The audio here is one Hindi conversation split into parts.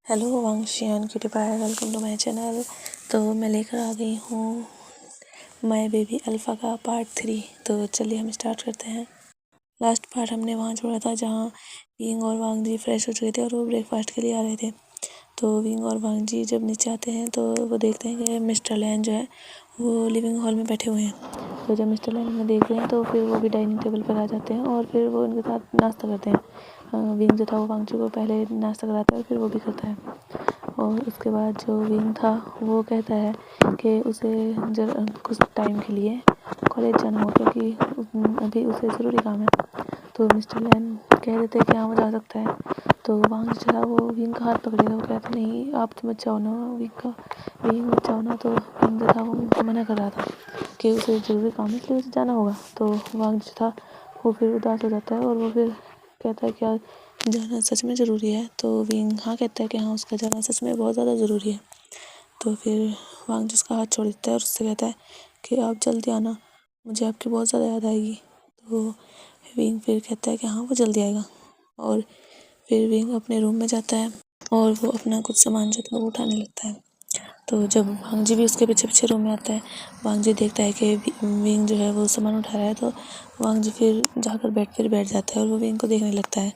हेलो वांगशियान cutie pie, welcome to my channel. तो मैं लेकर आ गई हूँ माय बेबी अल्फ़ा का पार्ट 3। तो चलिए हम स्टार्ट करते हैं। लास्ट पार्ट हमने वहाँ छोड़ा था जहाँ विंग और वांग जी फ्रेश हो चुके थे और वो ब्रेकफास्ट के लिए आ रहे थे। तो विंग और वांग जी जब नीचे आते हैं तो वो देखते हैं कि मिस्टर लैन जो है वो लिविंग हॉल में बैठे हुए हैं। तो जब मिस्टर लैन उन्हें देखते हैं तो फिर वो भी डाइनिंग टेबल पर आ जाते हैं और फिर वो उनके साथ नाश्ता करते हैं। विंग जो था वो वांग जी को पहले नाश्ता कराता है और फिर वो भी करता है। और उसके बाद जो विंग था वो कहता है कि उसे कुछ टाइम के लिए कॉलेज जाना हो क्योंकि अभी उसे ज़रूरी काम है। तो मिस्टर लैन कह देते हैं कि हाँ वो जा सकता है। तो वांग जो था वो विंग का हाथ पकड़ेगा, वो कहता नहीं आप तो मत जाओ ना, विंग मत जाओ ना। तो विंग जो था वो मना कर रहा था कि उसे ज़रूरी काम है इसलिए उसे जाना होगा। तो वांग जो था वो फिर उदास हो जाता है और वो फिर कहता है क्या जाना सच में ज़रूरी है। तो विंग हाँ कहता है कि हाँ उसका जाना सच में बहुत ज़्यादा ज़रूरी है। तो फिर वांग जिसका हाथ छोड़ देता है और उससे कहता है कि आप जल्दी आना, मुझे आपकी बहुत ज़्यादा याद आएगी। तो विंग फिर कहता है कि हाँ वो जल्दी आएगा। और फिर विंग अपने रूम में जाता है और वो अपना कुछ सामान जो था वो उठाने लगता है। तो जब वांग जी भी उसके पीछे पीछे रूम में आता है, वांग जी देखता है कि विंग जो है वो सामान उठा रहा है। तो वांग जी फिर जाकर बेड पर बैठ जाता है और वो विंग को देखने लगता है।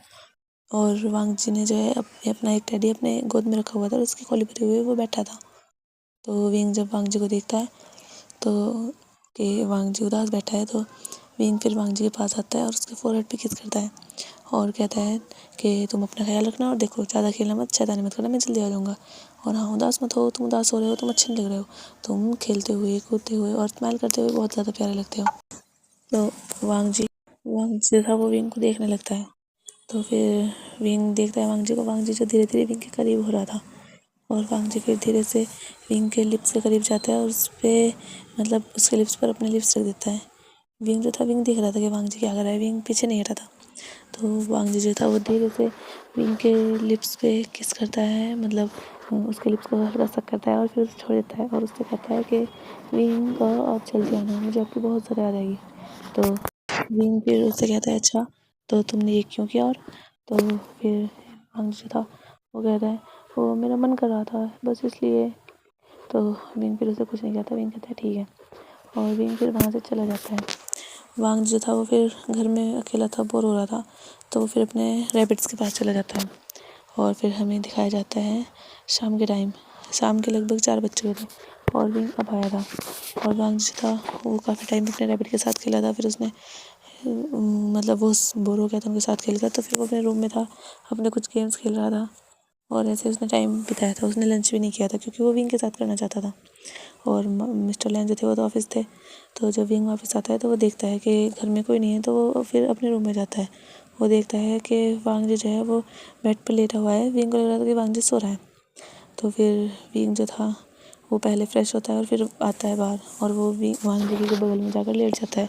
और वांग जी ने जो है अपना एक टेडी अपने गोद में रखा हुआ था और उसकी खोली भरे हुए वो बैठा था। तो विंग जब वांग जी को देखता है तो कि वांग जी उदास बैठा है, तो विंग फिर वांग जी के पास आता है और उसके फोरहेड पे किस करता है और कहता है कि तुम अपना ख्याल रखना और देखो ज़्यादा खेलना मत, शैतानी मत करना, मैं जल्दी आ जाऊँगा। और हाँ उदास मत हो, तुम उदास हो रहे हो, तुम अच्छे नहीं लग रहे हो, तुम खेलते हुए कूदते हुए और स्माइल करते हुए बहुत ज़्यादा प्यारे लगते हो। तो वांग जी था वो विंग को देखने लगता है। तो फिर विंग देखता है वांग जी को, वांग जी जो धीरे धीरे विंग के करीब हो रहा था। और वांग जी फिर धीरे से विंग के लिप्स के करीब जाता है और उस पर मतलब उसके लिप्स पर अपने लिप्स रख देता है। विंग जो था विंग देख रहा था कि वांग जी क्या कर रहा है, विंग पीछे नहीं हटा था। तो वांग जी जो था वो धीरे से विंग के लिप्स पे किस करता है, मतलब उसके लिप्स को हल्का सा करता है और फिर उसे छोड़ देता है और उससे कहता है कि विंग आप जल्दी आना, मुझे आपकी बहुत ज़्यादा याद आएगी। तो विंग फिर उससे कहता है अच्छा तो तुमने ये क्यों किया। और तो फिर वांग जो था वो कहता है वो मेरा मन कर रहा था बस इसलिए। तो विंग फिर उसे कुछ नहीं कहता, विंग कहता है ठीक है और विंग फिर वहाँ से चला जाता है। वांग जो था वो फिर घर में अकेला था, बोर हो रहा था, तो वो फिर अपने रैबिट्स के पास चला जाता है। और फिर हमें दिखाया जाता है शाम के टाइम, शाम के लगभग 4 बज चुके थे और विंग अब आया था। और वांग जो था वो काफ़ी टाइम अपने रैबिट के साथ खेला था। फिर उसने मतलब वो बोर हो गया था उनके साथ खेल कर, तो फिर वो अपने रूम में था, अपने कुछ गेम्स खेल रहा था और ऐसे उसने टाइम बिताया था। उसने लंच भी नहीं किया था क्योंकि वो विंग के साथ करना चाहता था। और मिस्टर लैन जो थे वो तो ऑफिस थे। तो जब विंग वापस आता है तो वो देखता है कि घर में कोई नहीं है, तो वो फिर अपने रूम में जाता है। वो देखता है कि वांग जी जो है वो बेड पर लेटा हुआ है, विंग को लग रहा था कि वांग जी सो रहा है। तो फिर विंग जो था वो पहले फ्रेश होता है और फिर आता है बाहर और वो वांग जी के बगल में जाकर लेट जाता है।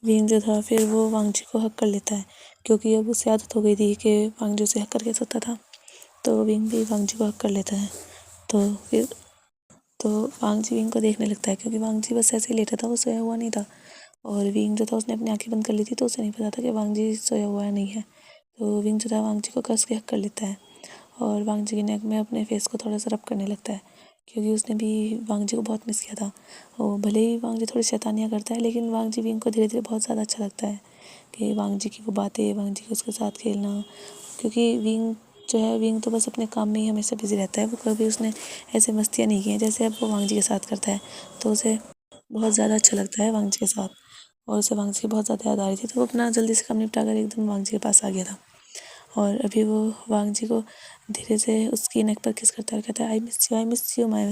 विंग जो था फिर वो वांग जी को हक कर लेता है क्योंकि अब उसे आदत हो गई थी कि वांग जी उसे हक करके सोता था। तो विंग भी वांग जी को हक कर लेता है। तो फिर तो वांग जी विंग को देखने लगता है क्योंकि वांग जी बस ऐसे ही लेटा था, वो सोया हुआ नहीं था। और विंग जो था उसने अपनी आंखें बंद कर ली थी, तो उसे नहीं पता था कि वांग जी सोया हुआ है नहीं है। तो विंग जो था वांग जी को कस के हक कर लेता है और वांग जी की नेक में अपने फेस को थोड़ा सा रब करने लगता है क्योंकि उसने भी वांग जी को बहुत मिस किया था। और भले ही वांग जी थोड़ी शैतानियाँ करता है लेकिन वांग जी विंग को धीरे धीरे बहुत ज़्यादा अच्छा लगता है कि वांग जी की वो बातें, वांग जी को उसके साथ खेलना। क्योंकि विंग जो है विंग तो बस अपने काम में ही हमेशा बिजी रहता है, वो कभी उसने ऐसे मस्तियाँ नहीं की हैं जैसे अब वो वांग जी के साथ करता है। तो उसे बहुत ज़्यादा अच्छा लगता है वांग जी के साथ और उसे वांग जी की बहुत ज़्यादा याद आ रही थी, तो वो अपना जल्दी से काम निपटा कर एकदम वांग जी के पास आ गया था। और अभी वो वांग जी को धीरे से उसकी नेक पर किस करता है, कहता है I miss you my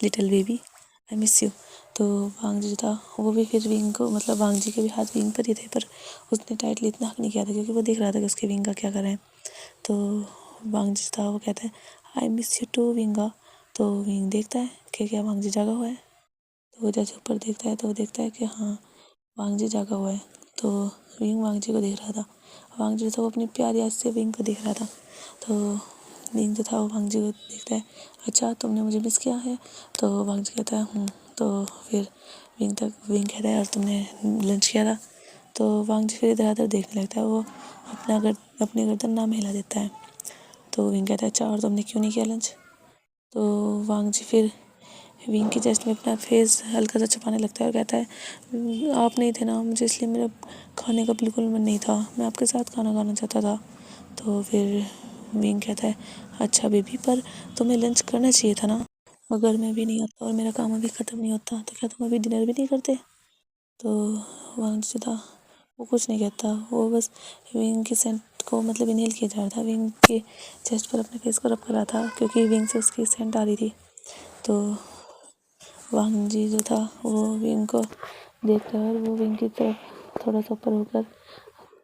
little baby, I miss you. तो वांग जी था वो भी फिर विंग को मतलब वांग जी के भी हाथ विंग पर ही थे, पर उसने टाइटली इतना हक नहीं किया था क्योंकि वो देख रहा था कि उसके विंग का क्या कर रहे हैं। तो वांग जी था वो कहता है आई मिस यू टू विंगा। तो विंग देखता है कि क्या वांग जी जागा हुआ है। तो वो जैसे ऊपर देखता है तो वो देखता है कि हाँ वांग जी जागा हुआ है। तो विंग वांग जी को देख रहा था, वांग जी था वो अपनी प्यारी आँख से विंग को देख रहा था। तो विंग जो था वो वांग जी को देखता है, अच्छा तुमने मुझे मिस किया है। तो वांग जी कहता है। तो फिर विंग कहता है और तुमने लंच किया था। तो वांग जी फिर इधर उधर देखने लगता है, वो अपनी गर्दन ना हिला देता है। तो विंग कहता है अच्छा और तुमने क्यों नहीं किया लंच। तो वांग जी फिर विंग की चेस्ट में अपना फेस हल्का सा छुपाने लगता है और कहता है आप नहीं थे ना, मुझे इसलिए मेरा खाने का बिल्कुल मन नहीं था, मैं आपके साथ खाना खाना चाहता था। तो फिर विंग कहता है अच्छा बेबी, पर तुम्हें लंच करना चाहिए था ना, अगर मैं भी नहीं आता और मेरा काम अभी ख़त्म नहीं होता तो क्या तुम अभी डिनर भी नहीं करते। तो वांग जी था वो कुछ नहीं कहता, वो बस विंग के सेंट को मतलब इनहेल किया जा रहा था, विंग के चेस्ट पर अपने फेस को रब कर रहा था क्योंकि विंग से उसकी सेंट आ रही थी। तो वांग जी जो था वो विंग को देखता है और वो विंग की तरफ थोड़ा सा ऊपर होकर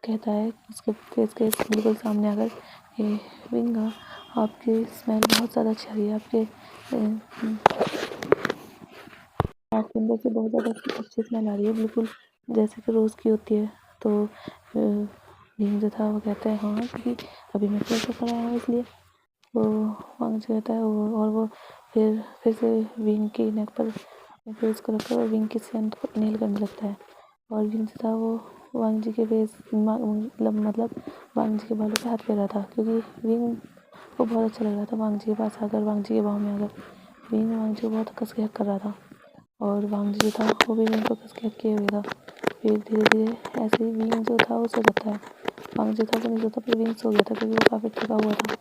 कहता है उसके फेस के बिल्कुल सामने आकर कि विंग आपकी स्मेल बहुत ज़्यादा अच्छी आ रही है, आपके अंदर से बहुत ज़्यादा अच्छी स्मेल आ रही है, बिल्कुल जैसे कि रोज़ की होती है। तो विंग जो था वो कहता है हाँ क्योंकि अभी मैं फिर से खड़ा हूँ इसलिए। वो वांग जो कहता है वो और वो फिर से विंग की नेक पर अपने फेस को रखकर और विंग की सेंट को इनहेल करने लगता है। और विंग जो था वो वांग जी के फेस मतलब वांग जी के बालों पे हाथ फेर रहा था क्योंकि विंग को बहुत अच्छा लग रहा था वांग जी के पास आकर, वांग जी के बाहों में आकर। विंग वांग जी को बहुत कस के हक कर रहा था और वांग जी जो था वो भी विंग को कस के हक किए हुए था। फिर धीरे धीरे ऐसे ही विंग जो था वो सो जाता है। वांग जी था वो नहीं सोता, फिर विंग सो गया था क्योंकि वो काफ़ी थका हुआ था।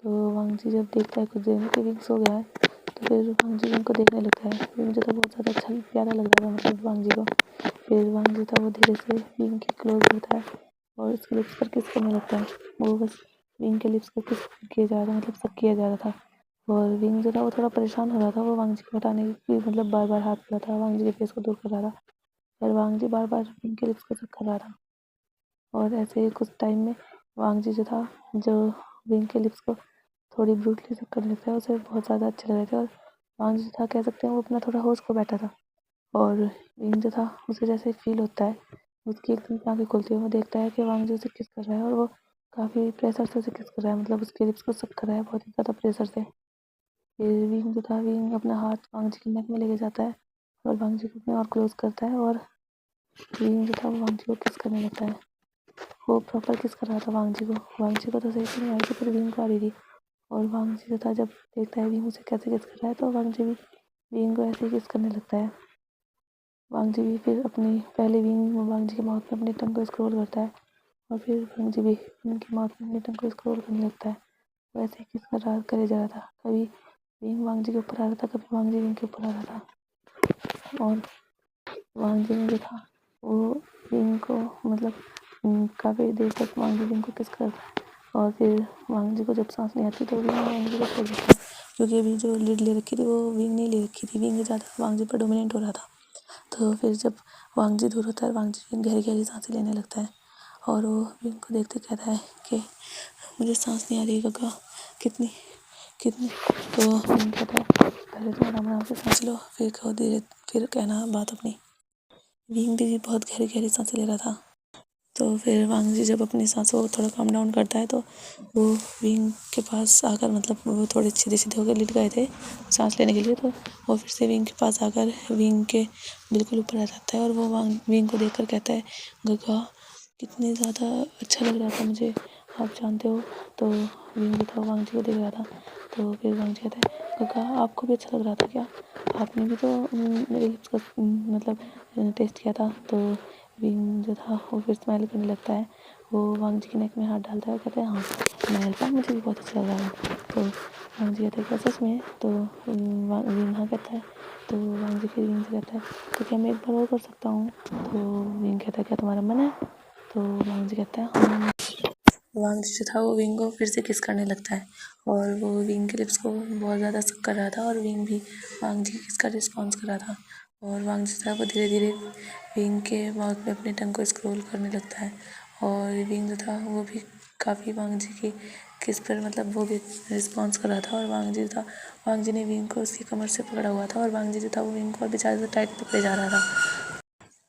तो वांग जी जब देखता है कुछ देर में कि विंग सो गया है तो फिर वांग जी विंग को देखने लगता है। विंग जो था बहुत ज़्यादा अच्छा प्यारा लग रहा था मतलब वांग जी को। फिर वांग जो था वो धीरे से विंग के क्लोज होता है और उसके लिप्स पर किस करने लगता है। वो बस विंग के लिप्स पर किस किया जा रहा था, मतलब सब किया जा रहा था। और विंग जो था वो थोड़ा परेशान हो रहा था, वो वांग जी को हटाने की मतलब बार बार हाथ कर रहा था, वांग जी के फेस को दूर कर रहा था और वांग जी बार बार विंग के लिप्स को चेक कर रहा था। और ऐसे ही कुछ टाइम में वांग जी जो था जो विंग के लिप्स को थोड़ी ब्रूटली तक करने लगता है, उसे बहुत ज़्यादा अच्छे लग रहे थे। और वांग जो था कह सकते हैं वो अपना थोड़ा होश को बैठा था और विंग जो था उसे जैसे फील होता है, उसकी एकदम आँखें खुलती है, वो देखता है कि वांग जी उसे किस कर रहा है और वो काफ़ी प्रेशर से उसे किस कर रहा है, मतलब उसके लिप्स को सक कर रहा है बहुत ही ज़्यादा प्रेशर से। फिर विंग जो था विंग अपना हाथ वांग जी के नेक में लेके जाता है और वांग जी को अपने और क्लोज करता है और विंग जो था वो वांग जी को किस करने लगता है। वो प्रॉपर किस कर रहा था वांग जी को, वांग जी को तो सही से नहीं आई थी पर विंग को आ रही थी। और वांग जी जो था जब देखता है विंग उसे कैसे किस कर रहा है तो वांग जी भी विंग को ऐसे ही किस करने लगता है। वांग जी भी फिर अपनी पहले विंग वांग जी के माउथ में अपनी टंग को स्क्रॉल करता है और फिर वांग जी भी उनके माउथ में अपनी टंग को स्क्रॉल करने लगता है। वैसे ही किस कर रहा करे जा रहा था, कभी विंग वांग जी के ऊपर आ रहा था, कभी वांग जी विंग के ऊपर आ रहा था। और वांग जी ने जो था वो विंग को मतलब काफ़ी देर तक वांग जी विंग को किस कर रहा है और फिर वांग जी को जब सांस नहीं आती तो विंग वांग जी को छोड़ देता है क्योंकि अभी जो लीड ले रखी थी वो विंग नहीं ले रखी थी, विंग ज़्यादा वांग जी पर डोमिनेट हो रहा था। तो फिर जब वांग जी दूर होता है वांग जी गहरी गहरी सांसें लेने लगता है और वो विंग को देखते कहता है कि मुझे सांस नहीं आ रही गगा, कितनी कितनी। तो विंग कहता है पहले तो आराम से सांस लो फिर कहो धीरे, फिर कहना बात अपनी। विंग भी बहुत गहरी गहरी सांसें ले रहा था। तो फिर वांग जी जब अपनी सांसों को थोड़ा कम डाउन करता है तो वो विंग के पास आकर, मतलब वो थोड़े सीधे सीधे होकर लेट गए थे सांस लेने के लिए, तो वो फिर से विंग के पास आकर विंग के बिल्कुल ऊपर आ जाता है और वो विंग को देखकर कहता है गगा कितनी ज़्यादा अच्छा लग रहा था मुझे, आप जानते हो। तो विंग भी था वांग जी को देख रहा था। तो फिर वांग जी कहता है गगा आपको भी अच्छा लग रहा था क्या, आपने भी तो मेरे लिप्स का मतलब टेस्ट किया था। तो विंग जो था वो फिर स्माइल करने लगता है, वो वांग जी के नेक में हाथ डालता है और कहता है हाँ मैं अल्फा, मुझे भी बहुत अच्छा लग रहा है। तो वांग जी कहता है क्या सच में, तो विंग हाँ कहता है। तो वांग जी फिर विंग से कहता है तो क्या मैं एक बार और कर सकता हूँ। तो विंग कहता है क्या तुम्हारा मन है। तो वांग जी कहता है हाँ। वांग जी जो था वो विंग को फिर से किस करने लगता है और वो विंग के लिप्स को बहुत ज़्यादा सक कर रहा था और विंग भी वांग जी की किस का रिस्पॉन्स कर रहा था। और वांग जी था वो धीरे धीरे विंग के माउथ में अपने टंग को स्क्रॉल करने लगता है और विंग जो था वो भी काफ़ी वांग जी की किस पर मतलब वो भी रिस्पॉन्स कर रहा था। और वांग जी था, वांग जी ने विंग को उसकी कमर से पकड़ा हुआ था और वांग जी जो था वो विंग को और भी ज़्यादा टाइट पकड़े जा रहा था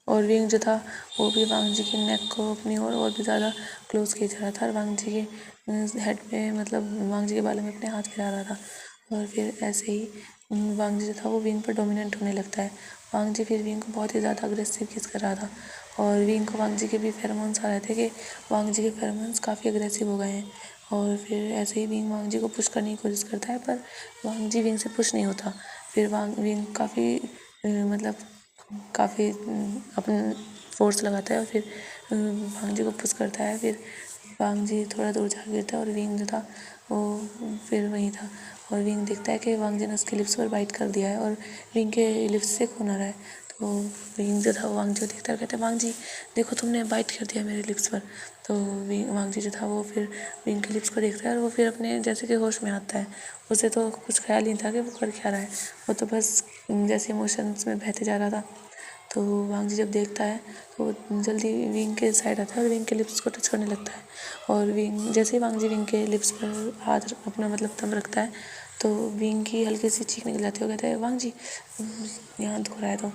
और विंग जो था वो भी वांग जी के नेक को अपनी ओर और भी ज़्यादा क्लोज किया जा रहा था और वांग जी के हेड पे मतलब वांग जी के बालों में अपने हाथ फिरा रहा था। और फिर ऐसे ही वांग जी जो था वो विंग पर डोमिनेंट होने लगता है। वांग जी फिर विंग को बहुत ही ज़्यादा अग्रेसिव किस कर रहा था और विंग को वांग जी के भी फेरोमोन्स आ रहे थे कि वांग जी के फेरोमोन्स काफ़ी अग्रेसिव हो गए हैं और फिर ऐसे ही विंग वांग जी को पुश करने की कोशिश करता है, पर वांग जी विंग से पुश नहीं होता। फिर विंग काफ़ी मतलब काफ़ी अपना फोर्स लगाता है और फिर वांग जी को पुश करता है। फिर वांग जी थोड़ा दूर जा गिरता है और विंग जो था वो फिर वहीं था। और विंग देखता है कि वांग जी ने उसके लिप्स पर बाइट कर दिया है और विंग के लिप्स से खून आ रहा है। तो विंग जो था वो वांग जी को देखता है, कहता है वांग जी देखो तुमने बाइट कर दिया मेरे लिप्स पर। तो वांग जी जो था वो फिर विंग के लिप्स को देखता है और वो फिर अपने जैसे कि होश में आता है। उसे तो कुछ ख्याल नहीं था कि वो कर क्या रहा है, वो तो बस जैसे इमोशंस में बहते जा रहा था। तो वांग जी जब देखता है तो वो जल्दी विंग के साइड आता है और विंग के लिप्स को टच करने लगता है। और विंग जैसे ही वांग जी विंग के लिप्स पर हाथ अपना मतलब थंब रखता है तो विंग की हल्की सी चीख निकल जाती है। वो कहता है वांग जी यहाँ धो रहा है। तो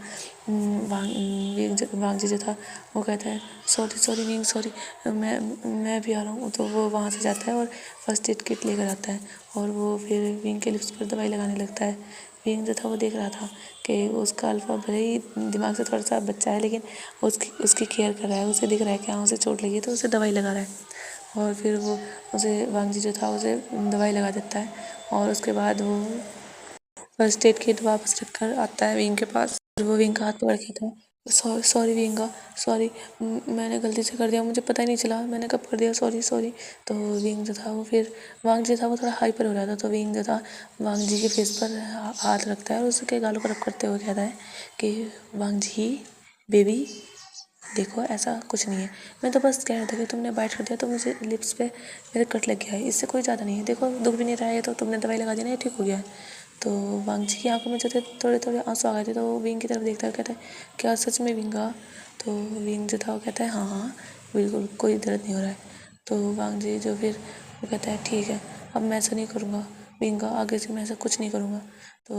वांग जी जो था वो कहता है सॉरी सॉरी विंग सॉरी, मैं भी आ रहा हूँ। तो वो वहाँ से जाता है और फर्स्ट एड किट लेकर आता है और वो फिर विंग के लिप्स पर दवाई लगाने लगता है। विंग जो था वो देख रहा था कि उसका अल्फ़ा भले ही दिमाग से थोड़ा सा बच्चा है, लेकिन उसकी केयर कर रहा है। उसे दिख रहा है कि हाँ उसे चोट लगी है, तो उसे दवाई लगा रहा है। और फिर वो उसे वांग जी जो था उसे दवाई लगा देता है और उसके बाद वो फर्स्ट एड किट वापस रख कर आता है विंग के पास। और वो विंग का हाथ पकड़ के कहता है सॉरी सॉरी विंगा सॉरी, मैंने गलती से कर दिया, मुझे पता ही नहीं चला मैंने कब कर दिया, सॉरी सॉरी। तो विंग जो था वो फिर वांग जी था वो थोड़ा हाइपर हो रहा था। तो विंग जो था वांग जी के फेस पर हाथ रखता है और उसके गालों पर रब करते हुए कहता है कि वांग जी बेबी देखो ऐसा कुछ नहीं है, मैं तो बस कह रहा था कि तुमने बाइट कर दिया तो मुझे लिप्स पे मेरे कट लग गया है, इससे कोई ज़्यादा नहीं है, देखो दुख भी नहीं रहा है, तो तुमने दवाई लगा दी ना, ये ठीक हो गया है। तो वांग जी की आंखों में जो थे थोड़े थोड़े आंसू आ गए थे। तो वो विंग की तरफ देखता है, कहता है क्या सच में विंगा? तो विंग जो था वो कहता है हाँ हाँ बिल्कुल कोई दर्द नहीं हो रहा है। तो वांग जी जो फिर वो कहता है ठीक है अब मैं ऐसा नहीं करूँगा विंगा, आगे से मैं ऐसा कुछ नहीं करूँगा। तो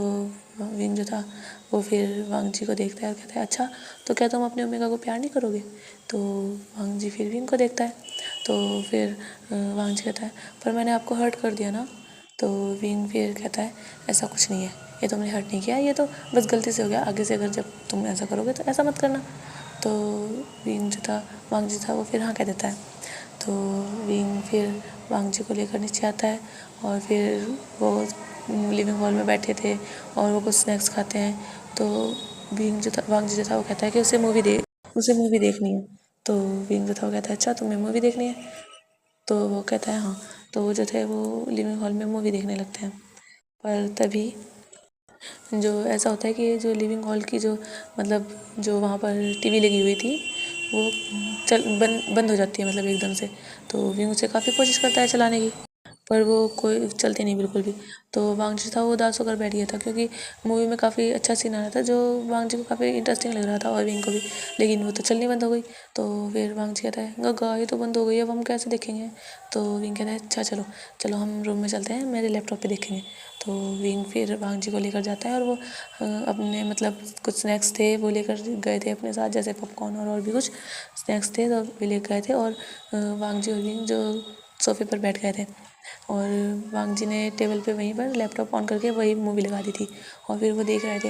विंग जो था वो फिर वांग जी को देखता है और कहता है अच्छा तो क्या तुम अपने ओमेगा को प्यार नहीं करोगे? तो वांग जी फिर विंग को देखता है। तो फिर वांग जी कहता है पर मैंने आपको हर्ट कर दिया ना। तो विंग फिर कहता है ऐसा कुछ नहीं है, ये तुमने हर्ट नहीं किया, ये तो बस गलती से हो गया, आगे से अगर जब तुम ऐसा करोगे तो ऐसा मत करना। तो विंग जो था वांग जी था वो फिर हाँ कह देता है। तो विंग फिर वांग जी को लेकर नीचे आता है और फिर वो लिविंग हॉल में बैठे थे और वो कुछ स्नैक्स खाते हैं। तो विंग जो था वांग जी जो था वो कहता है कि उसे मूवी देखनी है। तो विंग जो था वो कहता है अच्छा तुम्हें मूवी देखनी है? तो वो कहता है हाँ। तो वो जो थे वो लिविंग हॉल में मूवी देखने लगते हैं। पर तभी जो ऐसा होता है कि जो लिविंग हॉल की जो मतलब जो वहाँ पर टीवी लगी हुई थी वो बंद बंद हो जाती है मतलब एकदम से। तो विंग उसे काफ़ी कोशिश करता है चलाने की, पर वो कोई चलती नहीं बिल्कुल भी। तो वांग जी था वो उदास होकर बैठ गया था क्योंकि मूवी में काफ़ी अच्छा सीन आ रहा था जो वांग जी को काफ़ी इंटरेस्टिंग लग रहा था और विंग को भी, लेकिन वो तो चलनी बंद हो गई। तो फिर वांग जी कहता है गगा ये तो बंद हो गई, अब हम कैसे देखेंगे? तो विंग कहता है अच्छा चलो चलो हम रूम में चलते हैं, मेरे लैपटॉप पे देखेंगे। तो विंग फिर वांग जी को लेकर जाता है और वो अपने मतलब कुछ स्नैक्स थे वो लेकर गए थे अपने साथ, जैसे पॉपकॉर्न और भी कुछ स्नैक्स थे तो वे लेकर गए थे। और वांग जी और विंग जो सोफ़े पर बैठ गए थे और वांग जी ने टेबल पे वहीं पर लैपटॉप ऑन करके वही मूवी लगा दी थी और फिर वो देख रहे थे।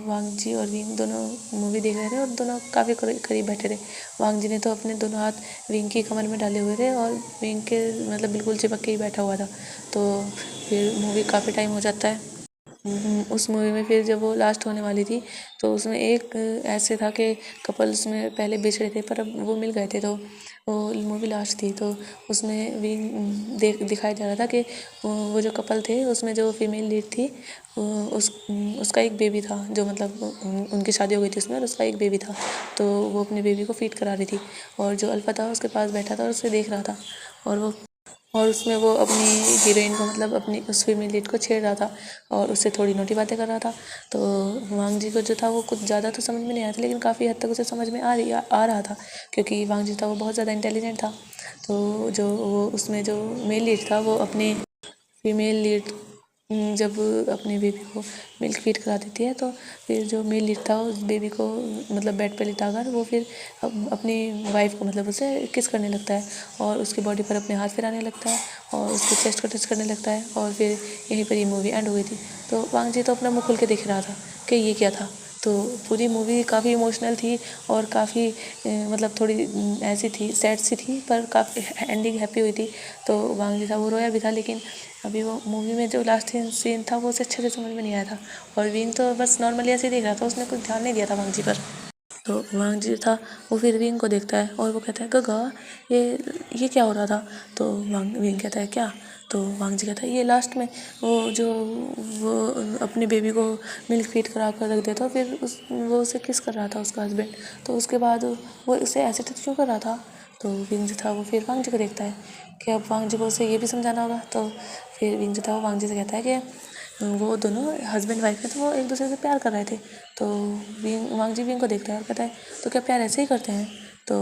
वांग जी और विंग दोनों मूवी देख रहे थे और दोनों काफ़ी करीब बैठे थे। वांग जी ने तो अपने दोनों हाथ विंग की कमर में डाले हुए थे और विंग के मतलब बिल्कुल चिपक के ही बैठा हुआ था। तो फिर मूवी काफ़ी टाइम हो जाता है। उस मूवी में फिर जब वो लास्ट होने वाली थी तो उसमें एक ऐसे था कि कपल्स में पहले बिछड़े थे पर अब वो मिल गए थे। तो वो मूवी लास्ट थी तो उसमें भी दिखाया जा रहा था कि वो जो कपल थे उसमें जो फीमेल लीड थी उसका एक बेबी था, जो मतलब उनकी शादी हो गई थी उसमें और उसका एक बेबी था। तो वो अपने बेबी को फीड करा रही थी और जो अल्फा था उसके पास बैठा था और उसे देख रहा था और उसमें वो अपनी हीरोइन को मतलब अपनी उस फीमेल लीड को छेड़ रहा था और उससे थोड़ी नोटी बातें कर रहा था। तो वांग जी को जो था वो कुछ ज़्यादा तो समझ में नहीं आया था, लेकिन काफ़ी हद तक उसे समझ में आ रहा था क्योंकि वांग जी था वो बहुत ज़्यादा इंटेलिजेंट था। तो जो वो उसमें जो मेल लीड था वो अपने फीमेल लीड जब अपने बेबी को मिल्क फीड करा देती है तो फिर जो मेल लीड था उस बेबी को मतलब बेड पे लिटाकर वो फिर अपनी वाइफ को मतलब उसे किस करने लगता है और उसकी बॉडी पर अपने हाथ फिराने लगता है और उसके चेस्ट को टच करने लगता है और फिर यहीं पर ये मूवी एंड हो गई थी। तो वांग जी तो अपना मुँह खोल के देख रहा था कि ये क्या था, तो पूरी मूवी काफ़ी इमोशनल थी और काफ़ी मतलब थोड़ी ऐसी थी, सैड सी थी, पर काफ़ी एंडिंग हैप्पी हुई थी। तो वांग जी था वो रोया भी था, लेकिन अभी वो मूवी में जो लास्ट सीन था वो उसे अच्छे से समझ में नहीं आया था। और विंग तो बस नॉर्मली ऐसे ही देख रहा था, उसने कुछ ध्यान नहीं दिया था वांग जी पर। तो वांग जी था वो फिर विंग को देखता है और वो कहता है गगा ये क्या हो रहा था। तो विंग कहता है क्या। तो वांग जी कहता है ये लास्ट में वो अपनी बेबी को मिल्क फीड करा कर रख देता, फिर वो उसे किस कर रहा था उसका हस्बैंड, तो उसके बाद वो उसे ऐसे क्यों कर रहा था। तो विंग जी था वो फिर वांग जी को देखता है कि अब वांग जी को उसे ये भी समझाना होगा। तो फिर विंग जी था वो वांग जी से कहता है कि वो दोनों हस्बैंड वाइफ है, तो वो एक दूसरे से प्यार कर रहे थे। तो वांग जी विंग को देखता है और कहता है तो क्या प्यार ऐसे ही करते हैं। तो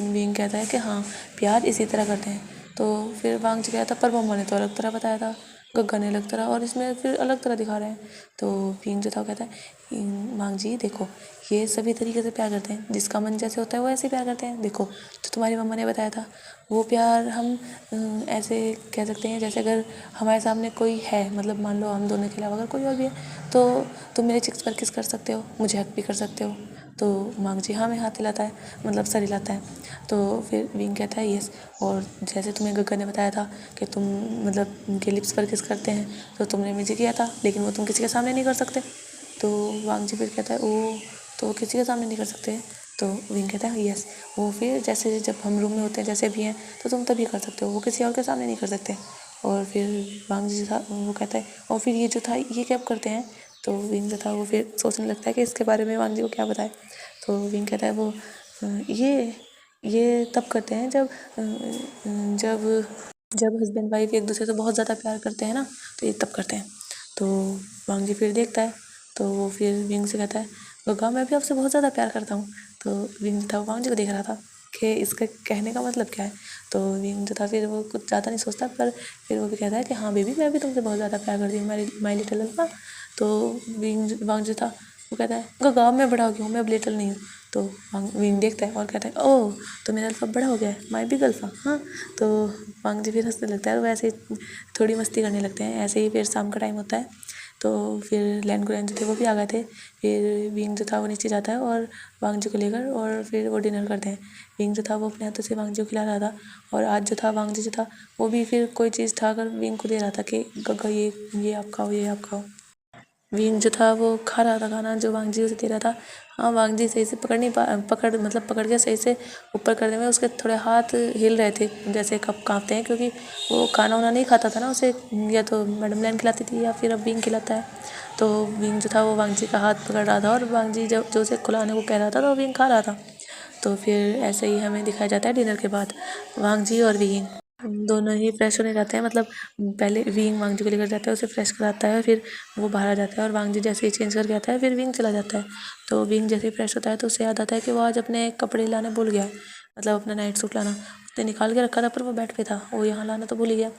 विंग कहता है कि हाँ प्यार इसी तरह करते हैं। तो फिर वांग जी कहता है पर मम्मा ने तो अलग तरह बताया था, गग्गा ने अलग तरह, और इसमें फिर अलग तरह दिखा रहे हैं। तो विंग जो था वो कहता है वांग जी देखो ये सभी तरीके से प्यार करते हैं, जिसका मन जैसे होता है वो ऐसे ही प्यार करते हैं। देखो जो तुम्हारी मम्मा ने बताया था वो प्यार हम ऐसे कह सकते हैं जैसे अगर हमारे सामने कोई है, मतलब मान लो हम दोनों के अलावा अगर कोई और भी है तो तुम मेरे चिक्स पर किस कर सकते हो, मुझे हक भी कर सकते हो। तो वांग जी हाँ में हाथ हिलाता है, मतलब सर हिलाता है। तो फिर विंग कहता है यस, और जैसे तुम्हें गग्गा ने बताया था कि तुम मतलब उनके लिप्स पर किस करते हैं, तो तुमने मुझे किया था, लेकिन वो तुम किसी के सामने नहीं कर सकते। तो वांग जी फिर कहता है ओ तो वो किसी के सामने नहीं कर सकते। तो विंग कहता है यस, वो फिर जैसे जब हम रूम में होते हैं जैसे भी हैं तो तुम तभी कर सकते हो, वो किसी और के सामने नहीं कर सकते। और फिर वांग जी था वो कहता है और फिर ये जो था ये क्या करते हैं। तो विंग जो था वो फिर सोचने लगता है कि इसके बारे में वांग जी को क्या बताए। तो विंग कहता है वो ये तब करते हैं जब जब हस्बैंड वाइफ एक दूसरे से बहुत ज़्यादा प्यार करते हैं ना, तो ये तब करते हैं। तो वांग जी फिर देखता है तो वो फिर विंग से कहता है गग्गा मैं भी आपसे बहुत ज़्यादा प्यार करता हूँ। तो विंग था वांग जी को देख रहा था कि इसका कहने का मतलब क्या है। तो विंग जो था फिर वो कुछ ज़्यादा नहीं सोचता, पर फिर वो भी कहता है कि हाँ बेबी मैं भी तुमसे बहुत ज़्यादा प्यार करती हूँ माई लिटिल अल्फा। तो वांग जो था वो कहता है गग्गा मैं बड़ा हो गया हूँ, मैं अब लिटिल नहीं हूँ। तो विंग देखता है और कहता है ओह तो मेरा अल्फा बड़ा हो गया है, माई बिग अल्फा। हाँ तो वांग जी फिर हंसने लगता है और वैसे ही थोड़ी मस्ती करने लगते हैं। ऐसे ही फिर शाम का टाइम होता है तो फिर लैन गुरैन जो थे वो भी आ गए थे। फिर विंग जो था वो नीचे जाता है और वांग जी को लेकर, और फिर वो डिनर करते हैं। विंग जो था वो अपने हाथों से वांग जी को खिला रहा था, और आज जो था वांग जी जो था वो भी फिर कोई चीज़ उठाकर विंग को दे रहा था कि गग्गा ये आप खाओ, ये आप खाओ। विंग जो था वो खा रहा था खाना जो वांग जी उसे दे रहा था। हाँ वांग जी सही से पकड़ के सही से ऊपर करने में उसके थोड़े हाथ हिल रहे थे, जैसे कब काँपते हैं, क्योंकि वो खाना वाना नहीं खाता था ना, उसे या तो मैडम लैन खिलाती थी या फिर अब विंग खिलाता है। तो विंग जो था वो वांग जी का हाथ पकड़ रहा था और वांग जी जो उसे खिलाने को कह रहा था तो विंग खा रहा था। तो फिर ऐसे ही हमें दिखाया जाता है डिनर के बाद वांग जी और विंग दोनों ही फ्रेश होने जाते हैं। मतलब पहले विंग वांग जी को लेकर जाता है, उसे फ्रेश कराता है, फिर वो बाहर आ जाता है और वांग जी जैसे ही चेंज करके आता है फिर विंग चला जाता है। तो विंग जैसे ही फ्रेश होता है तो उसे याद आता है कि वो आज अपने कपड़े लाने भूल गया है, मतलब अपना नाइट सूट लाना उसने निकाल के रखा था पर वो बेड पे था, वो यहाँ लाना तो भूल ही गया।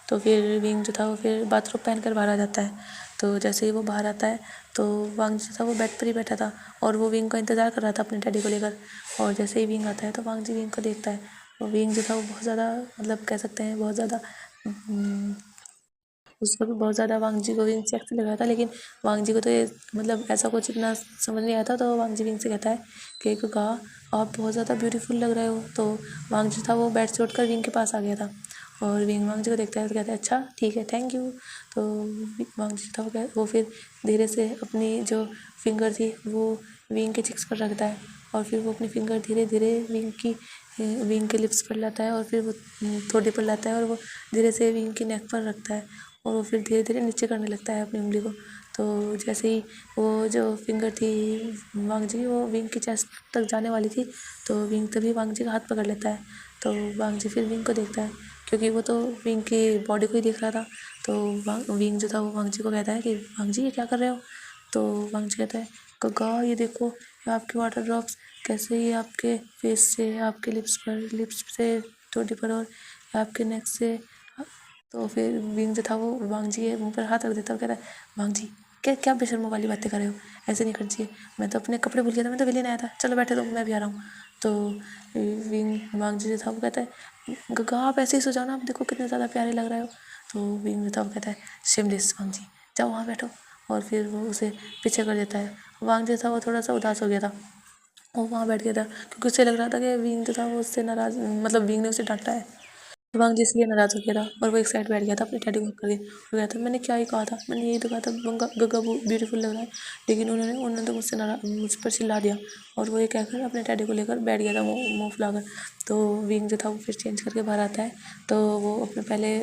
तो फिर विंग जो था वो फिर बाथरोब पहन कर बाहर आ जाता है। तो जैसे ही वो बाहर आता है तो वांग जो था वो बेड पर ही बैठा था और वो विंग का इंतज़ार कर रहा था अपने डैडी को लेकर। और जैसे ही विंग आता है तो वांग जी विंग को देखता है। और विंग जो था वो बहुत ज़्यादा, मतलब कह सकते हैं बहुत ज़्यादा उसको भी बहुत ज़्यादा वांग जी को विंग से अच्छा लग रहा था, लेकिन वांग जी को तो ये मतलब ऐसा कुछ इतना समझ नहीं आया था। तो वांग जी विंग से कहता है कि कहा आप बहुत ज़्यादा ब्यूटीफुल लग रहे हो। तो वांग जी था वो बेड से उठकर विंग के पास आ गया था और विंग वांग जी को देखता है तो कहता है अच्छा ठीक है थैंक यू। तो वांग जी था वो फिर धीरे से अपनी जो फिंगर थी वो विंग के चिक्स पर रखता है और फिर वो अपनी फिंगर धीरे धीरे विंग के लिप्स पर लाता है और फिर वो थोड़े पर लाता है और वो धीरे से विंग की नेक पर रखता है और वो फिर धीरे धीरे नीचे करने लगता है अपनी उंगली को। तो जैसे ही वो जो फिंगर थी वांग जी की वो विंग की चेस्ट तक जाने वाली थी तो विंग तभी वांग जी का हाथ पकड़ लेता है। तो वांग जी फिर विंग को देखता है क्योंकि वो तो विंग की बॉडी को ही देख रहा था। तो विंग जो था वो वांग जी को कहता है कि वांग जी ये क्या कर रहे हो। तो वांग जी कहता है गग्गा ये देखो ये आपके वाटर ड्रॉप्स कैसे ये आपके फेस से आपके लिप्स से ठोड़ी पर और आपके नेक से। तो फिर विंग जो था वो वांग जी के मुंह पर हाथ रख देता और कहता है वांग जी क्या क्या बेशर्मों वाली बातें कर रहे हो, ऐसे नहीं करनी चाहिए, मैं तो अपने कपड़े भूल गया था, मैं तो विलेन आया था, चलो बैठे दो मैं भी आ रहा हूँ। तो विंग वांग जी जो था वो कहता है गग्गा आप ऐसे ही सो जाओ ना, आप देखो कितने ज़्यादा प्यारे लग रहे हो। तो विंग जो था वो कहता है शिमलेस वांग जी जाओ वहाँ बैठो और फिर वो उसे पीछे कर देता है वांग जो था वो थोड़ा सा उदास हो गया था, वो वहाँ बैठ गया था क्योंकि उसे लग रहा था कि विंग जो था वो उससे नाराज़, मतलब विंग ने उसे डांटा है। वांग इसलिए नाराज़ हो गया था और वो एक साइड बैठ गया था अपने टैडी को करके। हो गया था, मैंने क्या ही कहा था, मैंने यही तो कहा था गंगा गग्गा ब्यूटीफुल लग रहा है, लेकिन उन्होंने तो मुझ पर चिल्ला दिया और वो ये कहकर अपने टैडी को लेकर बैठ गया था मुँह फुलाकर। तो विंग जो था वो फिर चेंज करके बाहर आता है, तो वो अपने पहले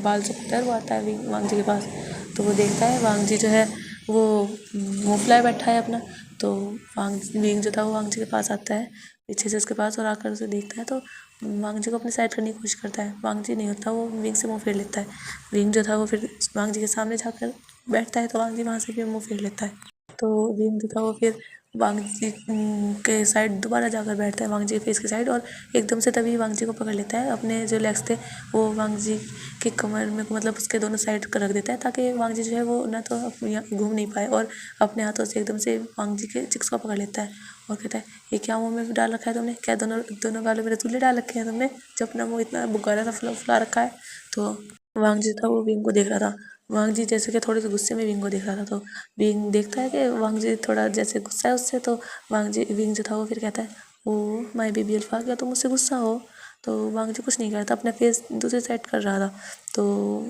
बाल सुखाता है और वो आता है वांग जी के पास। तो वो देखता है वांग जी जो है वो मुँह फुलाए बैठा है अपना। तो विंग जो था वो वांग जी के पास आता है पीछे से उसके पास और आकर उसे देखता है, तो वांग जी को अपनी साइड करने की कोशिश करता है। वांग जी नहीं होता, वो विंग से मुंह फेर लेता है। विंग जो था वो फिर वांग जी के सामने जाकर बैठता है, तो वांग जी वहाँ से फिर मुंह फेर लेता है। तो विंग जो था वो फिर वांग जी के साइड दोबारा जाकर बैठता है, वांग जी के फेस के साइड, और एकदम से तभी वांग जी को पकड़ लेता है। अपने जो लेग्स थे वो वांग जी की कमर में, मतलब उसके दोनों साइड कर रख देता है, ताकि वांग जी जो है वो ना तो घूम नहीं पाए, और अपने हाथों से एकदम से वांग जी के चिक्स को पकड़ लेता है और कहता है, ये क्या मुंह में डाल रखा है तुमने, क्या दोनों दोनों गालों में रसगुल्ले डाल रखे हैं तुमने, जो अपना मुंह इतना बुखारा सा फुला रखा है। तो वांग जी था वो विंग को देख रहा था। वांग जी जैसे कि थोड़े से गुस्से में विंग को देख रहा था, तो विंग देखता है कि वांग जी थोड़ा जैसे गुस्सा है उससे, तो विंग जो था वो फिर कहता है, ओ माय बेबी अल्फा, क्या तुम मुझसे गुस्सा हो। तो वांग जी कुछ नहीं करता, अपना फेस दूसरी साइड कर रहा था। तो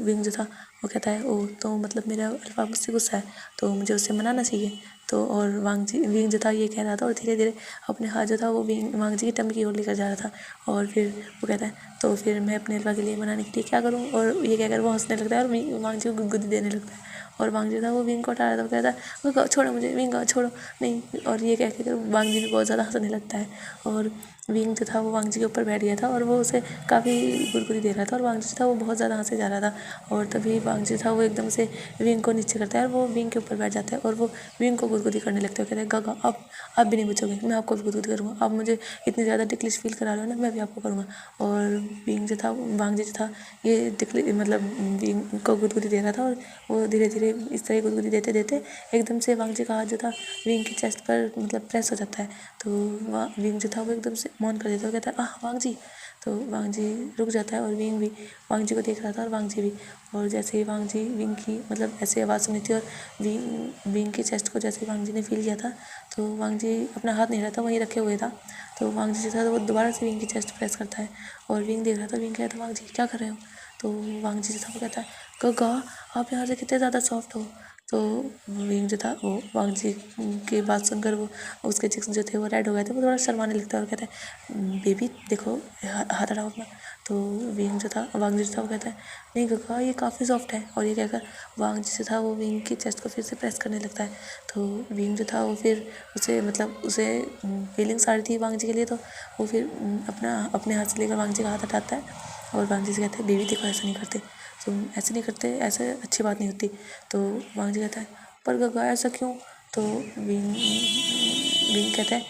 विंग जो था वो कहता है, ओ तो मतलब मेरा अल्फा मुझसे गुस्सा है, तो मुझे उससे मनाना चाहिए। तो और विंग जो था ये कह रहा था और धीरे धीरे अपने हाथ जो था वो वांग जी की टम्मी की ओर लेकर जा रहा था। और फिर वो कहता है, तो फिर मैं अपने अल्फा के लिए मनाने के लिए क्या करूँ, और ये कहकर वो हंसने लगता है और वांग जी को गुदगुदी देने लगता है। और वांग जी था वो विंग को हटा रहा था, वो कहता है, वो छोड़ो मुझे विंग, छोड़ो नहीं, और ये कह के वांग जी भी बहुत ज़्यादा हंसने लगता है। और विंग जो था वो वांग जी के ऊपर बैठ गया था और वो उसे काफ़ी गुदगुदी दे रहा था, और वांग जी था वो बहुत ज़्यादा हंसे जा रहा था। और तभी वांग जी था वो एकदम से विंग को नीचे करता है और वो विंग के ऊपर बैठ जाता है और वो विंग को गुदगुदी करने लगता है। कहता है, गागा अब भी नहीं बचोगे, मैं आपको भी गुदगुदी करूँगा, आप मुझे इतनी ज़्यादा टिकलिश फील करा रहे हो ना, मैं भी आपको करूँगा। और विंग जो था वांग जी जो था ये मतलब विंग को गुदगुदी दे रहा था, और वो धीरे धीरे इस तरह गुदगुदी देते देते एकदम से वांग जी का हाथ जो था विंग की चेस्ट पर मतलब प्रेस हो जाता है। तो विंग जो था वो एकदम से मौन कर देता है, कहता है, आह वांग जी। तो वांग जी रुक जाता है और विंग भी वांग जी को देख रहा था और वांग जी भी। और जैसे ही वांग जी विंग की मतलब ऐसे आवाज़ सुनी थी और विंग की चेस्ट को जैसे वांग जी ने फील किया था, तो वांग जी अपना हाथ नहीं रहा था, वहीं रखे हुए था। तो वांग जी जो था वो दोबारा से विंग की चेस्ट प्रेस करता है और विंग देख रहा था। विंग कहता है, वांग जी क्या कर रहे हो। तो वांग जी जो था वो कहता है, गगा आप यहाँ से कितने ज़्यादा सॉफ्ट हो। तो विंग जो था वो वांग जी की बात सुनकर वो उसके चिक्स जो थे वो रेड हो गए थे, वो थोड़ा शर्माने लगता है और कहता है, बेबी देखो हाथ हटाओ अपना। तो विंग जो था वांग जी जो था वो कहता है, नहीं गगा ये काफ़ी सॉफ्ट है, और ये कहकर वांग जी जो था वो विंग की चेस्ट को फिर से प्रेस करने लगता है। तो विंग जो था वो फिर उसे फीलिंग्स आ रही थी वांग जी के लिए, तो वो फिर अपने हाथ से लेकर वांग जी का हाथ हटाता है और वांग जी से कहता है, बेबी देखो ऐसा नहीं करते, तुम ऐसे नहीं करते, ऐसे अच्छी बात नहीं होती। तो वांग जी कहता है, पर गगा ऐसा क्यों। तो विंग कहता है,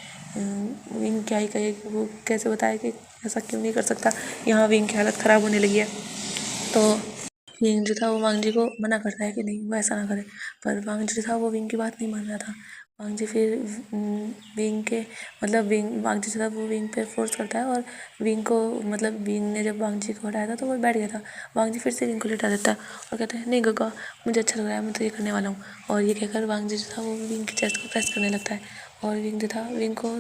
विंग क्या ही कहे, वो कैसे बताए कि ऐसा क्यों नहीं कर सकता। यहाँ विंग की हालत ख़राब होने लगी है। तो विंग जो था वो वांग जी को मना करता है कि नहीं वो ऐसा ना करे, पर वांग जी था वो विंग की बात नहीं मान रहा था। वांग जी फिर विंग के मतलब वांग जी जो था वो विंग पे फोर्स करता है, और विंग को मतलब विंग ने जब वांग जी को हटाया था तो वो बैठ गया था। वांग जी फिर से विंग को लिटा देता है और कहता है, नहीं गगा मुझे अच्छा लग रहा है, मैं तो ये करने वाला हूँ। और ये कहकर वांग जी जो था वो विंग की चेस्ट को प्रेस करने लगता है, और विंग जो था विंग को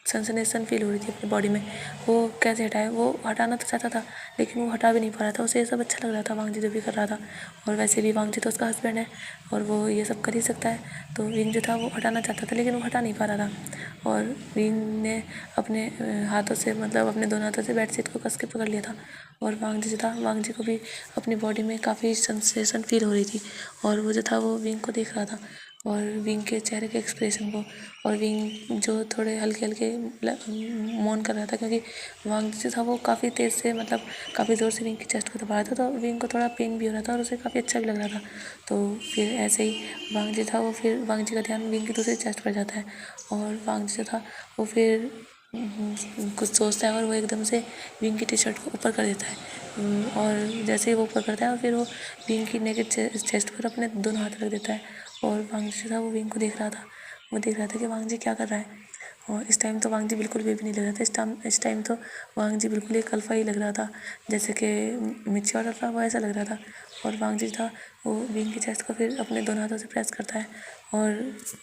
सनसनेसन फील हो रही थी अपनी बॉडी में। वो कैसे हटाए, वो हटाना तो चाहता था लेकिन वो हटा भी नहीं पा रहा था, उसे ये सब अच्छा लग रहा था वांग जी जो भी कर रहा था। और वैसे भी वांग जी तो उसका हस्बैंड है और वो ये सब कर ही सकता है। तो विंग जो था वो हटाना चाहता था लेकिन वो हटा नहीं पा रहा था। और विंग ने अपने हाथों से मतलब अपने दोनों हाथों से बेड शीट को कस के पकड़ लिया था। और वांग जी जो था वांग जी को भी अपनी बॉडी में काफ़ी सेंसेशन फील हो रही थी, और वो जो था वो विंग को देख रहा था और विंग के चेहरे के एक्सप्रेशन को। और विंग जो थोड़े हल्के हल्के मौन कर रहा था, क्योंकि वांग जो था वो काफ़ी तेज़ से मतलब काफ़ी ज़ोर से विंग की चेस्ट को दबा रहा था, तो विंग को थोड़ा पेन भी हो रहा था और उसे काफ़ी अच्छा भी लग रहा था। तो फिर ऐसे ही वांग जी था वो फिर वांग जी का ध्यान विंग की दूसरी चेस्ट पर जाता है, और वांग जी था वो फिर कुछ सोचता है और वो एकदम से विंग की टी शर्ट को ऊपर कर देता है। और जैसे ही वो ऊपर करता है और फिर वो विंग की नेकेड चेस्ट पर अपने दोनों हाथ रख देता है। और वांग जी था वो विंग को देख रहा था, वो देख रहा था कि वांग जी क्या कर रहा है। और इस टाइम तो वांग जी बिल्कुल भी नहीं लग रहा था, इस टाइम तो वांग जी बिल्कुल एक अल्फा ही लग रहा था, जैसे कि मिच्योर अल्फा वो ऐसा लग रहा था। और वांग जी था वो विंग की चेस्ट को फिर अपने दोनों हाथों से प्रेस करता है और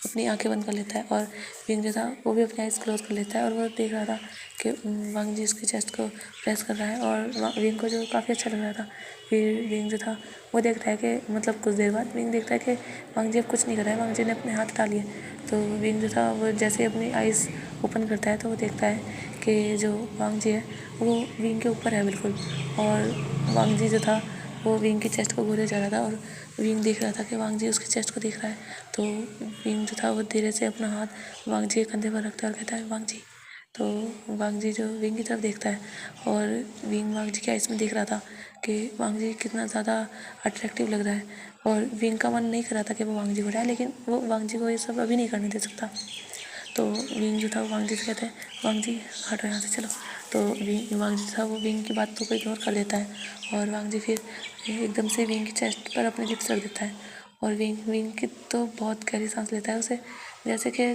अपनी आंखें बंद कर लेता है। और विंग जो था वो भी अपनी आइज़ क्लोज कर लेता है और वो देख रहा था कि वांग जी उसकी चेस्ट को प्रेस कर रहा है और विंग को जो काफ़ी अच्छा लग रहा था। फिर विंग जो था वो देखता है कि मतलब कुछ देर बाद विंग देखता है कि वांग जी अब कुछ नहीं कर रहा है, वांग जी ने अपने हाथ हटा लिए। तो विंग जो था वो जैसे अपनी आइज़ ओपन करता है तो वो देखता है कि जो वांग जी है वो विंग के ऊपर है बिल्कुल। और वांग जी जो था वो विंग की चेस्ट को घूरे जा रहा था और विंग देख रहा था कि वांग जी उसकी चेस्ट को देख रहा है। तो विंग जो था वो धीरे से अपना हाथ वांग जी के कंधे पर रखता है और कहता है वांग जी। तो वांग जी जो विंग की तरफ देखता है और विंग वांग जी के आइस में देख रहा था कि वांग जी कितना ज़्यादा अट्रैक्टिव लग रहा है। और विंग का मन नहीं कर रहा था कि वो वांग जी को उठाए, लेकिन वो वांग जी को ये सब अभी नहीं करने दे सकता। तो विंग जो था वो वांग जी से कहते हैं वांग जी हटो यहाँ से चलो। तो वांग जी था वो विंग की बातों को इग्नोर कर देता है और वांग जी फिर एकदम से विंग की चेस्ट पर अपने लिप्स रख देता है और विंग की तो बहुत गहरी सांस लेता है। उसे जैसे कि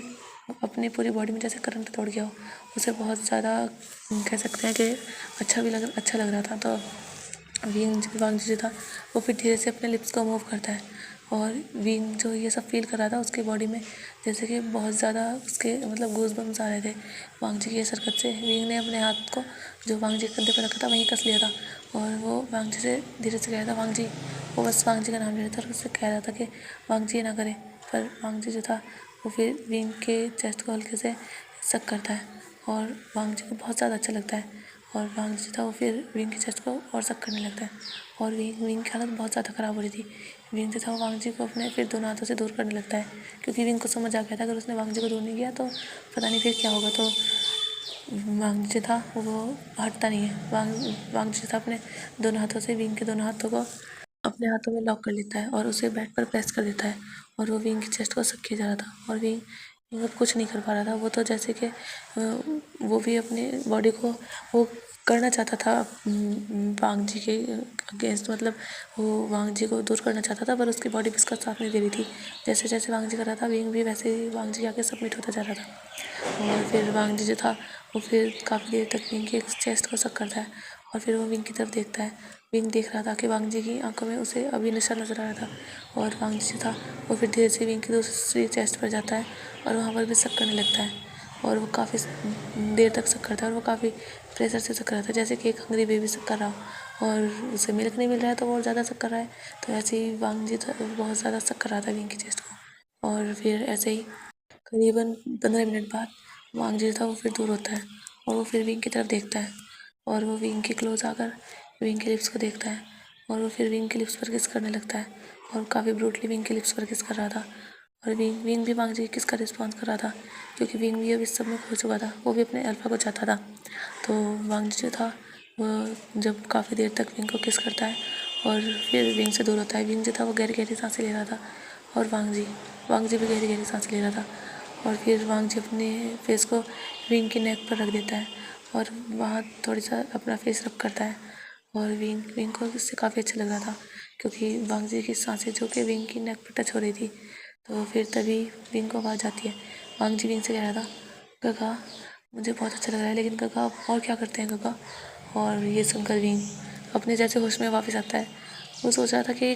अपनी पूरी बॉडी में जैसे करंट दौड़ गया हो, उसे बहुत ज़्यादा कह सकते हैं कि अच्छा लग रहा था। तो वांग जी जो था वो फिर धीरे से अपने लिप्स को मूव करता है और विंग जो ये सब फील कर रहा था उसकी बॉडी में जैसे कि बहुत ज़्यादा उसके मतलब गूज बम्स आ रहे थे वांग जी की इस हरकत से। विंग ने अपने हाथ को जो वांग जी के कंधे पर रखा था वहीं कस लिया था और वो वांग जी से धीरे से कह रहा था वांग जी। वो बस वांग जी का नाम ले रहा था और उससे कह रहा था कि वांग जी ना करे। पर वांग जी जो था वो फिर विंग के चेस्ट को हल्के से सक करता है और वांग जी को बहुत ज़्यादा अच्छा लगता है और वांग जी था वो फिर विंग की चेस्ट को और सक करने लगता है और विंग की हालत बहुत ज़्यादा ख़राब हो रही थी। विंग जो था वो वांग जी को अपने फिर दोनों हाथों से दूर करने लगता है क्योंकि विंग को समझ आ गया था अगर उसने वांग जी को दूर नहीं किया तो पता नहीं फिर क्या होगा। तो वांग जी था वो हटता नहीं है। वांग जी था अपने दोनों हाथों से विंग के दोनों हाथों को अपने हाथों में लॉक कर लेता है और उसे बेड पर प्रेस कर देता है और वो विंग की चेस्ट को सक किया जा रहा था और विंग मतलब कुछ नहीं कर पा रहा था। वो तो जैसे कि वो भी अपनी बॉडी को वो करना चाहता था वांग जी के अगेंस्ट, मतलब वो वांग जी को दूर करना चाहता था पर उसकी बॉडी भी उसका साथ नहीं दे रही थी। जैसे जैसे वांग जी कर रहा था विंग भी वैसे ही वांग जी आगे सबमिट होता जा रहा था और फिर वांग जी जो था वो फिर काफ़ी देर तक विंग की चेस्ट को सक करता है और फिर वो विंग की तरफ देखता है। विंग देख रहा था कि वांग जी की आंखों में उसे अभी नशा नजर आ रहा था और वांग जी था वो फिर धीरे से विंग की दूसरी चेस्ट पर जाता है और वहाँ पर भी सक करने लगता है और वो काफ़ी देर तक सक करता है और वो काफ़ी प्रेशर से सक कर रहा था जैसे कि एक हंगरी बेबी सक कर रहा हो और उसे मिल्क नहीं मिल रहा है तो वो और ज़्यादा सक कर रहा है। तो ऐसे ही वांग जी था बहुत ज़्यादा सक कर रहा था विंग की चेस्ट को और फिर ऐसे ही करीबन 15 मिनट बाद वांग जी था वो फिर दूर होता है और वो फिर विंग की तरफ देखता है और वो विंग के क्लोज आकर विंग के लिप्स को देखता है और वो फिर विंग के लिप्स पर किस करने लगता है और काफ़ी ब्रूटली विंग के लिप्स पर किस कर रहा था और विंग भी वांग जी किस का रिस्पॉन्स कर रहा था क्योंकि विंग भी अब इस सब में खो चुका था। वो भी अपने अल्फा को चाहता था। तो वांग जी जो था वो जब काफ़ी देर तक विंग को किस करता है और फिर विंग से दूर होता है। विंग जो था वो गहरी गहरी सांसें ले रहा था और वांग जी भी गहरी गहरी सांसें ले रहा था और फिर वांग जी अपने फेस को विंग की नेक पर रख देता है और वहाँ थोड़ी सा अपना फेस रब करता है और विंग को इससे काफ़ी अच्छा लग रहा था क्योंकि वांग जी की सांसें जो कि विंग की नेक पर टच हो रही थी। तो फिर तभी विंग को आवाज़ आती है। वांग जी विंग से कह रहा था गगा मुझे बहुत अच्छा लग रहा है लेकिन गगा आप और क्या करते हैं गगा। और ये सुनकर विंग अपने जैसे होश में वापस आता है। वो सोच रहा था कि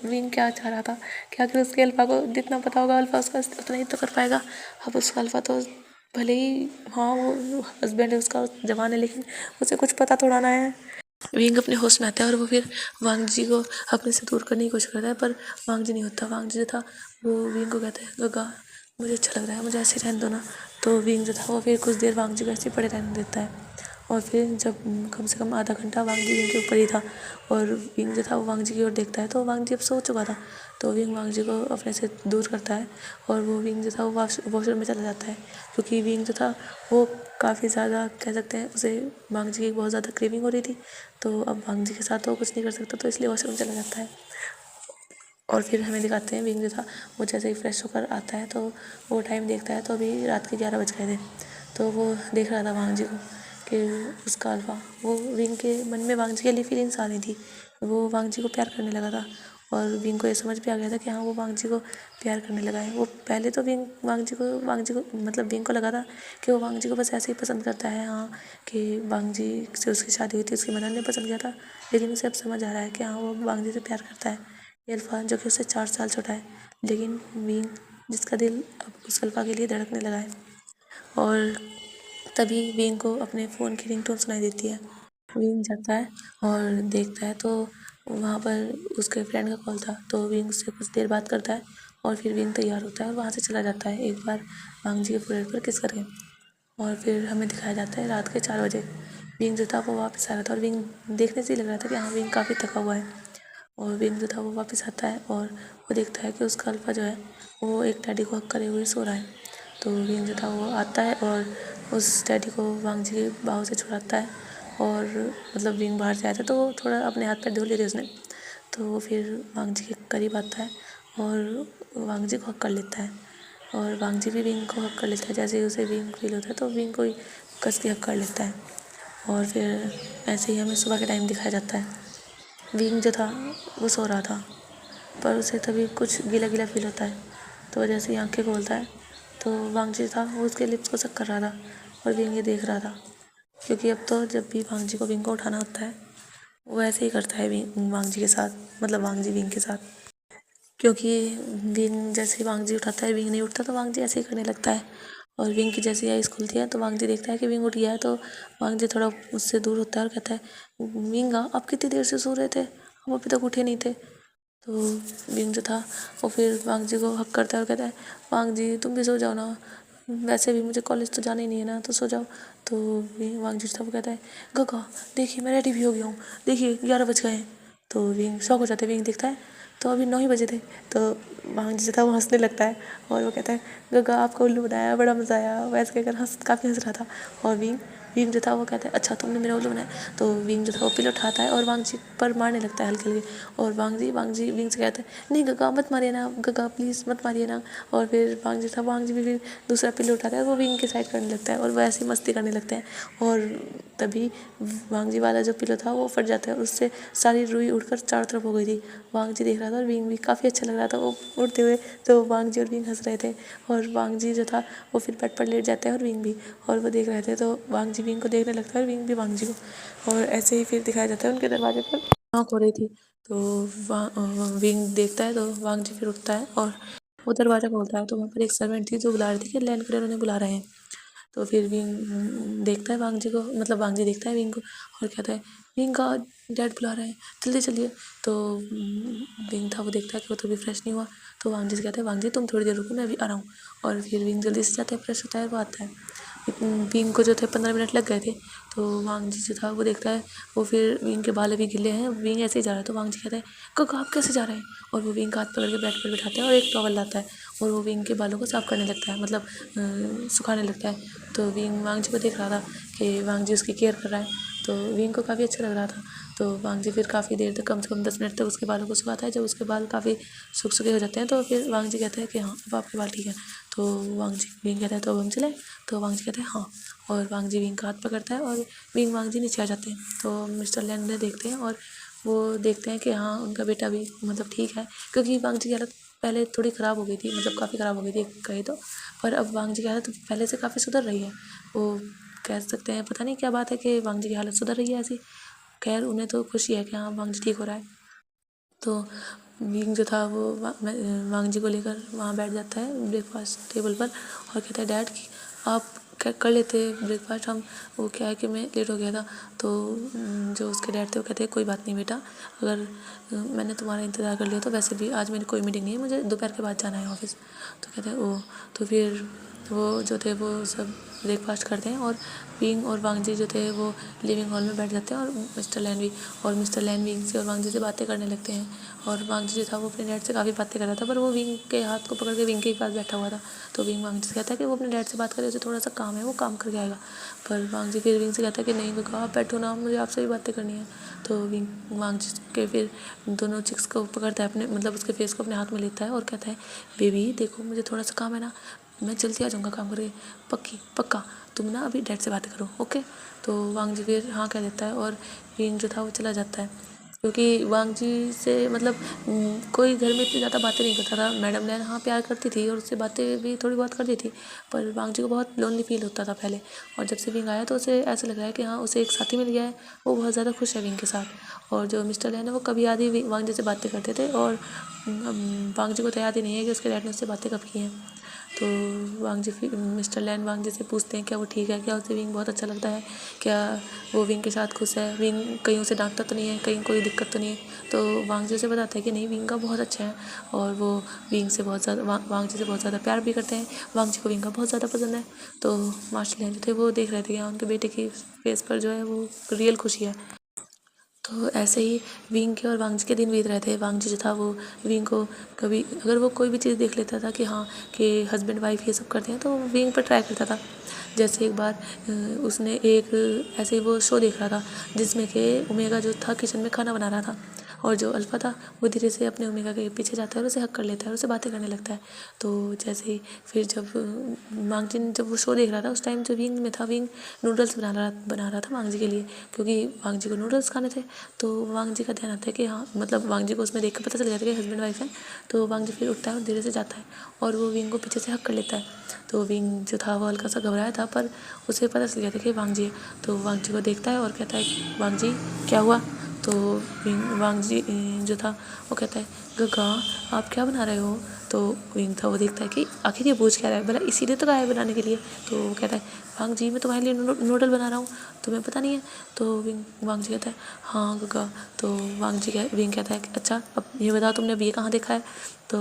विंग क्या चाह रहा था क्या कि उसके अल्फा को जितना पता होगा अल्फा उसका उतना ही तो कर पाएगा। अब उसका अल्फा तो भले ही हाँ वो हस्बैंड है उसका जवान है लेकिन उसे कुछ पता थोड़ा ना है। विंग अपने होश में आता है और वो फिर वांग जी को अपने से दूर करने की कोशिश करता है पर वांग जी नहीं होता। वांग जी जो था वो विंग को कहता है गगा मुझे अच्छा लग रहा है मुझे ऐसे रहने दो ना। तो विंग जो था वो फिर कुछ देर वांग जी को ऐसे पड़े रहने देता है और फिर जब कम से कम आधा घंटा वांग जी विंग के ऊपर ही था और विंग जो था वो वांग जी की ओर देखता है तो वांग जी अब सो चुका था। तो विंग वांग जी को अपने से दूर करता है और वो विंग जो था वो वॉशरूम में चला जाता है क्योंकि विंग जो था वो काफ़ी ज़्यादा कह सकते हैं उसे वांग जी की बहुत ज़्यादा क्रेविंग हो रही थी। तो अब वांग जी के साथ तो वो कुछ नहीं कर सकता तो इसलिए वॉशरूम चला जाता है। और फिर हमें दिखाते हैं विंग जो था वो जैसे ही फ्रेश होकर आता है तो वो टाइम देखता है तो अभी रात के 11 बज गए थे। तो वो देख रहा था वांग जी को कि उसका अल्फा वो विंग के मन में वांग जी के लिए फीलिंग्स आ रही थी। वो वांग जी को प्यार करने लगा था और विंग को ये समझ भी आ गया था कि हाँ वो वांग जी को प्यार करने लगा है। वो पहले तो वांग जी को मतलब विंग को लगा था कि वो वांग जी को बस ऐसे ही पसंद करता है हाँ कि वांग जी से उसकी शादी हुई थी उसकी मदर ने पसंद किया था। लेकिन उसे अब समझ आ रहा है कि हाँ वो वांग जी से प्यार करता है अल्फा जो कि उससे 4 साल छोटा है, लेकिन विंग जिसका दिल अब उस अल्फा के लिए धड़कने लगा है। और तभी विंग को अपने फ़ोन की रिंगटोन सुनाई देती है। विंग जाता है और देखता है तो वहाँ पर उसके फ्रेंड का कॉल था, तो विंग से कुछ देर बात करता है और फिर विंग तैयार होता है और वहाँ से चला जाता है एक बार वांग जी के फोrehead पर किस करके। और फिर हमें दिखाया जाता है रात के 4 बजे विंग जो था वो वापस आ रहा था और विंग देखने से ही लग रहा था कि हाँ विंग काफ़ी थका हुआ है। और विंग जो था वो वापस आता है और वो देखता है कि उसका अल्फा जो है वो एक डैडी को हक करे हुए सो रहा है। तो विंग जो था वो आता है और उस डैडी को वांग जी के बाहों से छुड़ाता है और मतलब विंग बाहर से आया था तो वो थोड़ा अपने हाथ पैर धो लिए थे उसने, तो वो फिर वांग जी के करीब आता है और वांग जी को हक कर लेता है और वांग जी भी विंग को हक कर लेता है। जैसे ही उसे विंग फील होता है तो विंग को ही कस के हक कर लेता है। और फिर ऐसे ही हमें सुबह के टाइम दिखाया जाता है। विंग जो था वो सो रहा था पर उसे तभी कुछ गीला गीला फील होता है, तो जैसे ही आंखें खोलता है तो वांग जी था वो उसके लिप्स को सक कर रहा था और विंग ये देख रहा था, क्योंकि अब तो जब भी वांग जी को विंग को उठाना होता है वो ऐसे ही करता है वांग जी के साथ, मतलब वांग जी विंग के साथ, क्योंकि विंग जैसे ही वांग जी उठाता है विंग नहीं उठता तो वांग जी ऐसे ही करने लगता है। और विंग की जैसे आइज़ खुलती है तो वांग जी देखता है कि विंग उठ गया है, तो वांग जी थोड़ा उससे दूर होता है और कहता है विंग आप कितनी देर से सो रहे थे, हम अभी तक उठे नहीं थे। तो विंग जो था वो फिर वांग जी को हक करता है और कहता है वांग जी तुम भी सो जाओ ना, वैसे भी मुझे कॉलेज तो जाना ही नहीं है ना, तो सो जाओ। तो वांग जी जो था वो कहता है गगा देखिए मैं रेडी भी हो गया हूँ, देखिए 11 बज गए हैं। तो विंग शौक हो जाता है, विंग देखता है तो अभी 9 ही बजे थे। तो वांग जी जो था वो हंसने लगता है और वो कहता है गगा आपको उल्लू बनाया, बड़ा मज़ा आया, वैसे कहकर काफ़ी हंस रहा था। और विंग विंग जो था वो कहता है अच्छा तुमने मेरा उल्लू बनाया। तो विंग जो था वो पिलो उठाता है और वांग जी पर मारने लगता है हल्के हल्के। और वांग जी विंग से कहता है नहीं गगा मत मारिए ना, गगा प्लीज़ मत मारिए ना। और फिर वांग जी भी फिर दूसरा पिलो उठाता है और वो विंग की साइड करने लगता है और वो ऐसी मस्ती करने लगते हैं। और तभी वांग जी वाला जो पिलो था वो फट जाता है और उससे सारी रुई उड़कर चारों तरफ हो गई थी। वांग जी देख रहा था और विंग भी काफ़ी अच्छा लग रहा था वो उड़ते हुए, तो वांग जी और विंग हंस रहे थे। और वांग जी जो था वो फिर बेड पर लेट जाते हैं और विंग भी, और वो देख रहे थे तो वांग जी विंग को देखने लगता है और विंग भी वांग जी को। और ऐसे ही फिर दिखाया जाता है उनके दरवाजे पर नॉक हो रही थी, तो विंग देखता है तो वांग जी फिर उठता है और वो दरवाज़ा खोलता है तो वहाँ पर एक सर्वेंट थी जो बुला रही थी कि लैंड क्रेन उन्हें बुला रहे हैं। तो फिर विंग देखता है वांग जी को, मतलब वांग जी देखता है विंग को और कहता है विंग का डैड बुला रहे हैं जल्दी चलिए। तो विंग था वो देखता है कि वो तो भी फ्रेश नहीं हुआ, तो वांग जी से कहता है वांग जी तुम थोड़ी देर रुको मैं अभी आ रहा हूँ। और फिर विंग जल्दी से जाता है, फ्रेश होता है, वो आता है। विंग को जो थे 15 मिनट लग गए थे, तो वांग जी जो था वो देखता है वो फिर विंग के बाल अभी गिले हैं, विंग ऐसे ही जा रहा है। तो वांग जी कहता है काका आप कैसे जा रहे हैं, और वो विंग का हाथ पकड़ के बेड पर बिठाते हैं और एक टॉवल लाता है और वो विंग के बालों को साफ़ करने लगता है, मतलब सुखाने लगता है। तो विंग वांग जी को देख रहा था कि वांग जी उसकी केयर कर रहा है, तो विंग को काफ़ी अच्छा लग रहा था। तो वांग जी फिर काफ़ी देर तक, कम से कम 10 मिनट तक उसके बालों को सुखाता है। जब उसके बाल काफ़ी सूखे हो जाते हैं तो फिर वांग जी कहता है कि हाँ अब आपके बाल ठीक है। तो वांग जी विंग कहता है तो अब हम चलें, तो वांग जी कहते हैं हाँ। और वांग जी विंग का हाथ पकड़ता है और विंग वांग जी नीचे आ जाते हैं। तो मिस्टर लैंग ने देखते हैं और वो देखते हैं कि हाँ उनका बेटा भी मतलब ठीक है, क्योंकि वांग जी की हालत पहले थोड़ी ख़राब हो गई थी, मतलब काफ़ी ख़राब हो गई थी कहे तो, पर अब वांग जी की हालत पहले से काफ़ी सुधर रही है। वो कह सकते हैं पता नहीं क्या बात है कि वांग जी की हालत सुधर रही है ऐसी। खैर उन्हें तो खुशी है कि हाँ वांग जी ठीक हो रहा है। तो विंग जो था वो वांग जी को लेकर वहाँ बैठ जाता है ब्रेकफास्ट टेबल पर और कहता है डैड कि आप क्या कर लेते ब्रेकफास्ट, हम वो क्या है कि मैं लेट हो गया था। तो जो उसके डैड थे वो कहते हैं कोई बात नहीं बेटा, अगर मैंने तुम्हारा इंतज़ार कर लिया तो वैसे भी आज मेरी कोई मीटिंग नहीं है, मुझे दोपहर के बाद जाना है ऑफिस। तो कहते हैं ओ, तो फिर वो जो थे वो सब ब्रेकफास्ट करते हैं और विंग और वांग जी जो थे वो लिविंग हॉल में बैठ जाते हैं और मिस्टर लैन भी, और मिस्टर लैन विंग से और वांग जी से बातें करने लगते हैं। और वांग जी जो था वो अपने डैड से काफ़ी बातें कर रहा था, पर वो विंग के हाथ को पकड़ के विंग के पास बैठा हुआ था। तो विंग वांग जी से कहता है कि वो अपने डैड से बात करे, उसे थोड़ा सा काम है वो काम करके आएगा। पर वांग जी फिर विंग से कहता है कि नहीं बेटा आप बैठो ना, मुझे आपसे भी बातें करनी है। तो विंग वांग जी के फिर दोनों चिक्स को पकड़ता है अपने, मतलब उसके फेस को अपने हाथ में लेता है और कहता है बेबी देखो मुझे थोड़ा सा काम है ना, मैं जल्दी आ जाऊँगा काम करके, पक्का तुम ना अभी डैड से बातें करो ओके। तो वांग जी फिर हाँ कह देता है और विंग जो था वो चला जाता है। क्योंकि वांग जी से मतलब कोई घर में इतनी ज़्यादा बातें नहीं करता था। मैडम लैन हाँ प्यार करती थी और उससे बातें भी थोड़ी बहुत करती थी, पर वांग जी को बहुत लोनली फील होता था पहले। और जब से विंग आया तो उसे ऐसा लग रहा है कि हाँ उसे एक साथी मिल गया है, वो बहुत ज़्यादा खुश है विंग के साथ। और जो मिस्टर लैन है वो कभी याद ही वांग जी से बातें करते थे, और वांग जी को तो याद ही नहीं है कि उसके डैड ने उससे बातें कब की हैं। तो वांग जी मिस्टर लैन वांग जी से पूछते हैं क्या वो ठीक है, क्या उसे विंग बहुत अच्छा लगता है, क्या वो विंग के साथ खुश है, विंग कहीं उसे डांटता तो नहीं है, कहीं कोई दिक्कत तो नहीं है। तो वांग जी उसे बताता है कि नहीं, विंग का बहुत अच्छा है और वो विंग से बहुत ज़्यादा वांग जी से बहुत ज़्यादा प्यार भी करते हैं। वांग जी को विंग का बहुत ज़्यादा पसंद है। तो मास्टर लैन जो थे वो देख रहे थे कि हाँ उनके बेटे की फेस पर जो है वो रियल खुशी है। तो ऐसे ही विंग के और वांग जी के दिन बीत रहे थे। वांग जी जो था वो विंग को कभी अगर वो कोई भी चीज़ देख लेता था कि हाँ कि हस्बैंड वाइफ ये सब करते हैं, तो विंग पर ट्राई करता था। जैसे एक बार उसने एक ऐसे ही वो शो देख रहा था जिसमें कि ओमेगा जो था किचन में खाना बना रहा था, और जो अल्फ़ा था वो धीरे से अपने ओमेगा के पीछे जाता है और उसे हक कर लेता है और उससे बातें करने लगता है। तो जैसे ही फिर जब वांगजिन जब वो शो देख रहा था उस टाइम जो विंग में था, विंग नूडल्स बना रहा था वांग जी के लिए, क्योंकि वांग जी को नूडल्स खाने थे। तो वांग जी का ध्यान आता है कि हाँ मतलब वांग जी को उसमें देख कर पता चल गया था कि हस्बैंड वाइफ है। तो वांग जी फिर उठता है और धीरे से जाता है और वो विंग को पीछे से हक कर लेता है। तो विंग जो था वो हल्का सा घबराया था, पर उसे पता चल गया था कि वांग जी है। तो वांग जी को देखता है और कहता है वांग जी क्या हुआ। तो वांग जी जो था वो कहता है गगा आप क्या बना रहे हो। तो विंग था वो देखता है कि आखिर ये पूछ क्या रहा है, भला इसीलिए तो गाय बनाने के लिए। तो वो कहता है वांग जी मैं तुम्हारे लिए नूडल बना रहा हूँ, तुम्हें पता नहीं है। तो वांग जी कहता है हाँ गगा। तो विंग कहता है अच्छा अब ये बताओ तुमने अब ये कहाँ देखा है। तो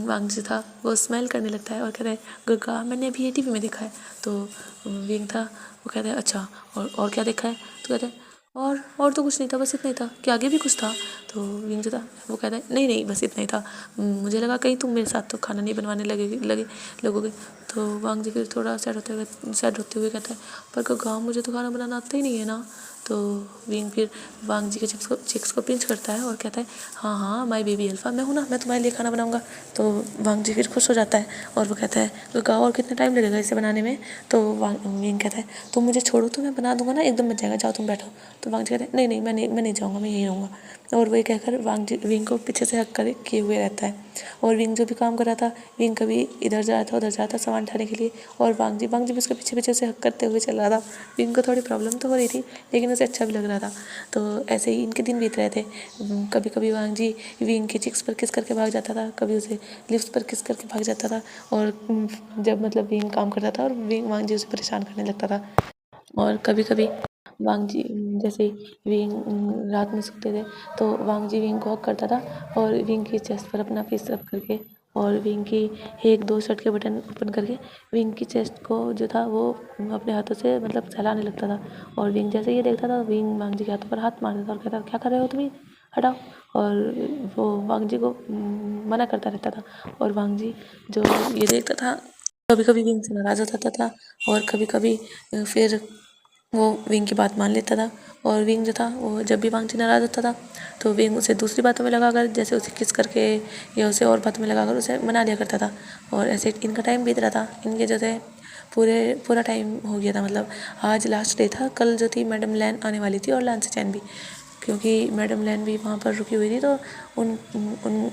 वांग जी था वो स्मेल करने लगता है और कहता है गगा मैंने अभी ये टीवी में देखा है। तो विंग था वो कहता है अच्छा और क्या देखा है। तो कहता है और तो कुछ नहीं था, बस इतना ही था, क्या आगे भी कुछ था। तो विंग जो था वो कहता है नहीं नहीं बस इतना ही था, मुझे लगा कहीं तुम मेरे साथ तो खाना नहीं बनवाने लगोगे। तो वांग जी फिर थोड़ा सैड होते हुए कहता है पर गगा मुझे तो खाना बनाना आता ही नहीं है ना। तो विंग फिर वांग जी के चिक्स को पिंच करता है और कहता है हाँ हाँ माय बेबी अल्फ़ा मैं हूँ ना, मैं तुम्हारे लिए खाना बनाऊँगा। तो वांग जी फिर खुश हो जाता है और वो कहता है गगा और कितना टाइम लगेगा इसे बनाने में। तो विंग कहता है तुम मुझे छोड़ो तो मैं बना दूंगा ना, एकदम बन जाएगा, जाओ तुम बैठो। तो वांग जी कहते हैं नहीं नहीं मैं नहीं जाऊँगा, मैं यहीं रहूँगा। और वही कहकर विंग को पीछे से हक कर किए हुए रहता है। और विंग जो भी काम कर रहा था, विंग कभी इधर जा रहा था उधर जा रहा था सामान उठाने के लिए, और वांग जी भी उसके पीछे पीछे से हक करते हुए चल रहा था। विंग को थोड़ी प्रॉब्लम तो हो रही थी लेकिन उसे अच्छा भी लग रहा था। तो ऐसे ही इनके दिन बीत रहे थे। कभी कभी वांग जी विंग के चिक्स पर किस करके भाग जाता था, कभी उसे लिप्स पर किस करके भाग जाता था। और जब मतलब विंग काम करता था और वांग जी उसे परेशान करने लगता था। और कभी कभी वांग जी जैसे विंग रात में सोते थे तो वांग जी विंग को हक करता था और विंग की चेस्ट पर अपना फेस रख करके और विंग की एक दो शर्ट के बटन ओपन करके विंग की चेस्ट को जो था वो अपने हाथों से मतलब सहलाने लगता था। और विंग जैसे ये देखता था विंग वांग जी के हाथों पर हाथ मार देता और कहता क्या कर रहे हो तुम, हटाओ। और वो वांग जी को मना करता रहता था। और वांग जी जो ये देखता था कभी कभी विंग से नाराज़ हो जाता था और कभी कभी फिर वो विंग की बात मान लेता था। और विंग जो था वो जब भी वांग जी नाराज़ होता था तो विंग उसे दूसरी बातों में लगाकर, जैसे उसे किस करके या उसे और बातों में लगाकर उसे मना लिया करता था। और ऐसे इनका टाइम बीत रहा था, इनके जो थे पूरा टाइम हो गया था। मतलब आज लास्ट डे था, कल जो थी मैडम लैन आने वाली थी और लांसी चैन भी, क्योंकि मैडम लैन भी वहाँ पर रुकी हुई थी। तो उन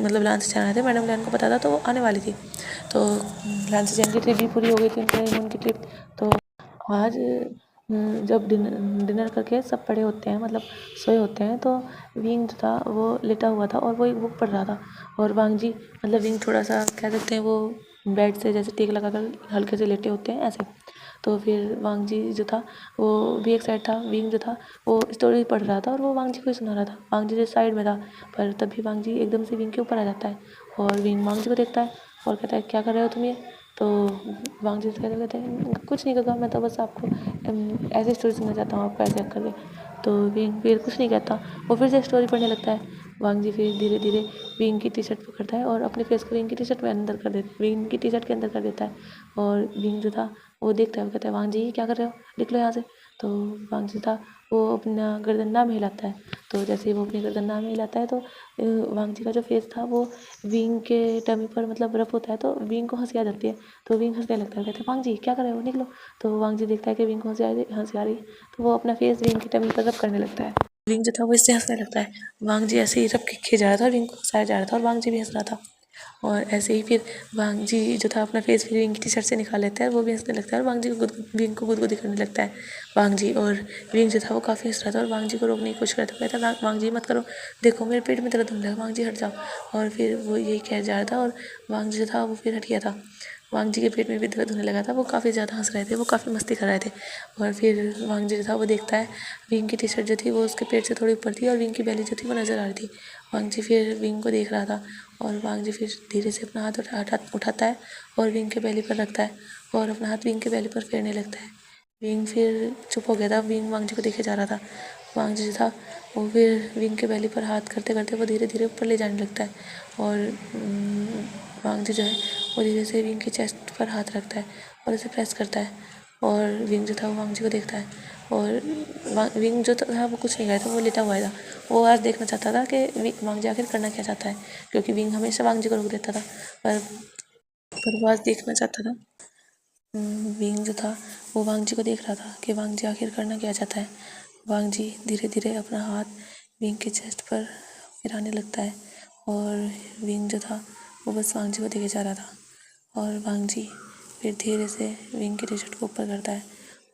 मतलब लांसी चैन आए थे, मैडम लैन को पता था तो वो आने वाली थी। तो लांसी चैन की ट्रिप भी पूरी हो गई थी, उनके हनीमून की ट्रिप। तो आज जब डिनर करके सब पड़े होते हैं मतलब सोए होते हैं तो विंग जो था वो लेटा हुआ था और वो एक बुक पढ़ रहा था। और वांग जी मतलब विंग थोड़ा सा क्या कहते हैं वो बेड से जैसे टेक लगा कर हल्के से लेटे होते हैं ऐसे। तो फिर वांग जी जो था वो भी एक साइड था, विंग जो था वो स्टोरी पढ़ रहा था और वो वांग जी को ही सुना रहा था। वांग जी जो साइड में था, पर तभी वांग जी एकदम से विंग के ऊपर आ जाता है और विंग वांग जी को देखता है और कहता है क्या कर रहे हो तुम ये। तो वांग जी कहते हैं कुछ नहीं कहा, मैं तो बस आपको ऐसे स्टोरी सुनना चाहता हूँ, आपको ऐसे करके। तो विंग फिर कुछ नहीं कहता, वो फिर से स्टोरी पढ़ने लगता है। वांग जी फिर धीरे धीरे विंग की टी शर्ट पकड़ता है और अपने फेस को विंग की टी शर्ट में अंदर कर देता विंग की टी शर्ट के अंदर कर देता है। और विंग जो था वो देखता है, वो कहता है वांग जी क्या कर रहे हो, निकलो यहाँ से। तो वांग जी था वो अपना गर्दन ना में हिलाता है। तो जैसे ही वो अपनी गर्दन ना में हिलाता है तो वांग जी का जो फेस था वो विंग के टमी पर मतलब रफ होता है, तो विंग को हंसी आ जाती है। तो विंग हंसने लगता है, कहते हैं वांग जी क्या कर रहे हो, निकलो। तो वांग जी देखता है कि विंग को हंसी आ रही है, तो वो अपना फेस विंग की टमी पर रब करने लगता है। विंग जो था वो इससे हंसने लगता है। वांग जी ऐसे ही रब खिंचे जा रहा था और विंग को हंसाया जा रहा था और वांग जी भी हंस रहा था। और ऐसे ही फिर वांग जी जो था अपना फेस फिर विंग की टी शर्ट से निकाल लेता है और वो भी हंसने लगता है और वांग जी को विंग को गुदगुदी करने लगता है वांग जी। और विंग जो था वो काफ़ी हंस रहा था और वांग जी को रोकने की कोशिश करता है, कहता है वांग जी मत करो, देखो मेरे पेट में दर्द होने लगा, वांग जी हट जाओ। और फिर वो यही कह जा रहा था और वांग जी जो था वो फिर हट गया था। वांग जी के पेट में भी दर्द होने लगा था, वो काफ़ी ज़्यादा हंस रहे थे, वो काफ़ी मस्ती कर रहे थे। और फिर वांग जी जो था वो देखता है विंग की टी शर्ट जो थी वो उसके पेट से थोड़ी ऊपर थी और विंग की बेली जो थी वो नज़र आ रही थी। वांग जी फिर विंग को देख रहा था और वांग जी फिर धीरे से अपना हाथ उठाता है और विंग के बेली पर रखता है और अपना हाथ विंग के बेली पर फेरने लगता है। विंग फिर चुप हो गया था, विंग वांग जी को देखे जा रहा था। वांग जी जो था वो फिर विंग के बेली पर हाथ करते करते वो धीरे धीरे ऊपर ले जाने लगता है और वांग जी जो है वो धीरे से विंग की चेस्ट पर हाथ रखता है और उसे प्रेस करता है। और विंग जो था वो वांग जी को देखता है और विंग जो था वो कुछ नहीं कर रहा था, वो लेटा हुआ था। वो आज देखना चाहता था कि वांग जी आखिर करना क्या चाहता है, क्योंकि विंग हमेशा वांग जी को रोक देता था। पर वो आज देखना चाहता था। विंग जो था वो वांग जी को देख रहा था कि वांग जी आखिर करना क्या चाहता है। वांग जी धीरे धीरे अपना हाथ विंग के चेस्ट पर फिराने लगता है और विंग जो था वो बस वांग जी को देखे जा रहा था। और वांग जी फिर धीरे से विंग की टी शर्ट को ऊपर करता है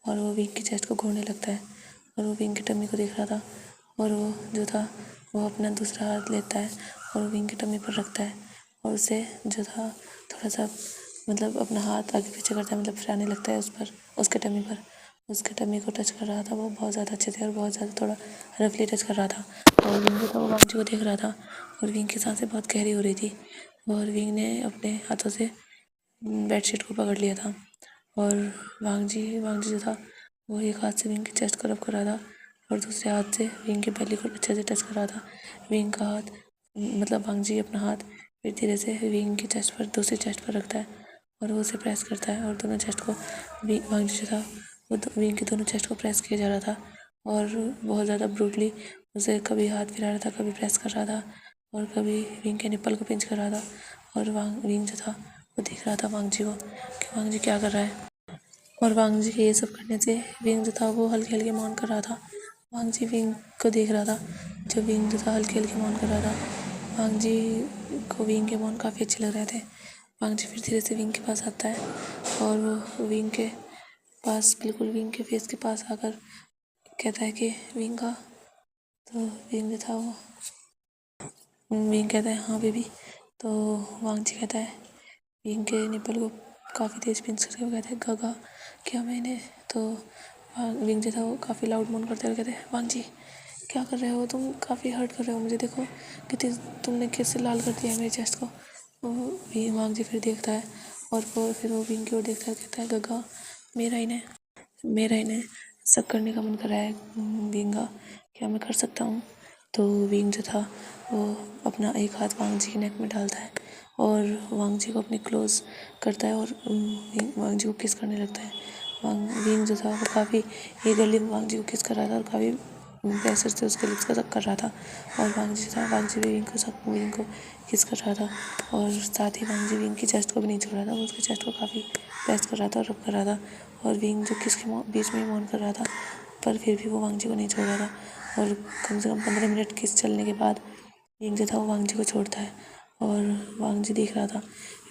और वो विंग की चेस्ट को घूरने लगता है और वो विंग की टम्मी को देख रहा था और वो जो था वो अपना दूसरा हाथ लेता है और विंग की टम्मी पर रखता है और उसे जो था थोड़ा सा मतलब अपना हाथ आगे पीछे करता है, मतलब फिराने लगता है उस पर, उसके टमी को टच कर रहा था। वो बहुत ज़्यादा अच्छे थे और बहुत ज़्यादा थोड़ा रफली टच कर रहा था और विंग जो था वो वांग जी को देख रहा था और विंग की सांसें बहुत गहरी हो रही थी और विंग ने अपने हाथों से बेडशीट को पकड़ लिया था और वांग जी जो था वो एक हाथ से विंग की चेस्ट को रब कर रहा था और दूसरे हाथ से विंग की बेली को अच्छे से टच कर रहा था। विंग का हाथ मतलब वांग जी अपना हाथ फिर धीरे से विंग की चेस्ट पर दूसरी चेस्ट पर रखता है और वो उसे प्रेस करता है और दोनों चेस्ट को वांग जी जो था वो विंग की दोनों चेस्ट को प्रेस किया जा रहा था और बहुत ज़्यादा ब्रूटली उसे कभी हाथ फिरा रहा था, कभी प्रेस कर रहा था और कभी विंग के निप्पल को पिंच कर रहा था। और विंग जो था वो देख रहा था वांग जी को कि वांग जी क्या कर रहा है और वांग जी के ये सब करने से विंग जो था वो हल्के हल्के मौन कर रहा था। वांग जी विंग को देख रहा था, जब विंग जो था हल्के हल्के मौन कर रहा था वांग जी को विंग के मौन काफ़ी अच्छे लग रहे थे। वांग जी फिर धीरे से विंग के पास आता है और वो विंग के पास बिल्कुल विंग के फेस के पास आकर कहता है कि विंग का, तो विंग जो था वो विंग कहता है हाँ बेबी। तो वांग जी कहता है विंग के निप्पल को काफ़ी तेज़ पिंच करके वो कहते हैं गागा क्या मैंने, तो विंग जो था वो काफ़ी लाउड मोन करते हुए कहते हैं वांग जी क्या कर रहे हो तुम, काफ़ी हर्ट कर रहे हो मुझे, देखो कितनी तुमने कैसे लाल कर दिया मेरे चेस्ट को। वो वांग जी फिर देखता है और फिर वो विंग की ओर देखता है, कहता है गगा मेरा इन्हें सब करने का मन कर रहा है विंगा, क्या मैं कर सकता हूँ। तो विंग जो था वो अपना एक हाथ वांग जी के नेक में डालता है और वांग जी को अपने क्लोज करता है और वांग जी को किस करने लगता है। विंग जो था वो काफ़ी ईगरली वांग जी को किस कर रहा था और काफ़ी प्रेशर से उसके लिप्स का कर रहा था और वांग जी भी विंग को किस कर रहा था और साथ ही वांग जी विंग की चेस्ट को भी नहीं छोड़ रहा था, वो उसके चेस्ट को काफ़ी प्रेस कर रहा था और रब कर रहा था और विंग जो किस के बीच में ही मौन कर रहा था, पर फिर भी वो वांग जी को नहीं छोड़ रहा था और कम से कम 15 मिनट किस चलने के बाद विंग जो था वो वांग जी को छोड़ता है और वांग जी देख रहा था।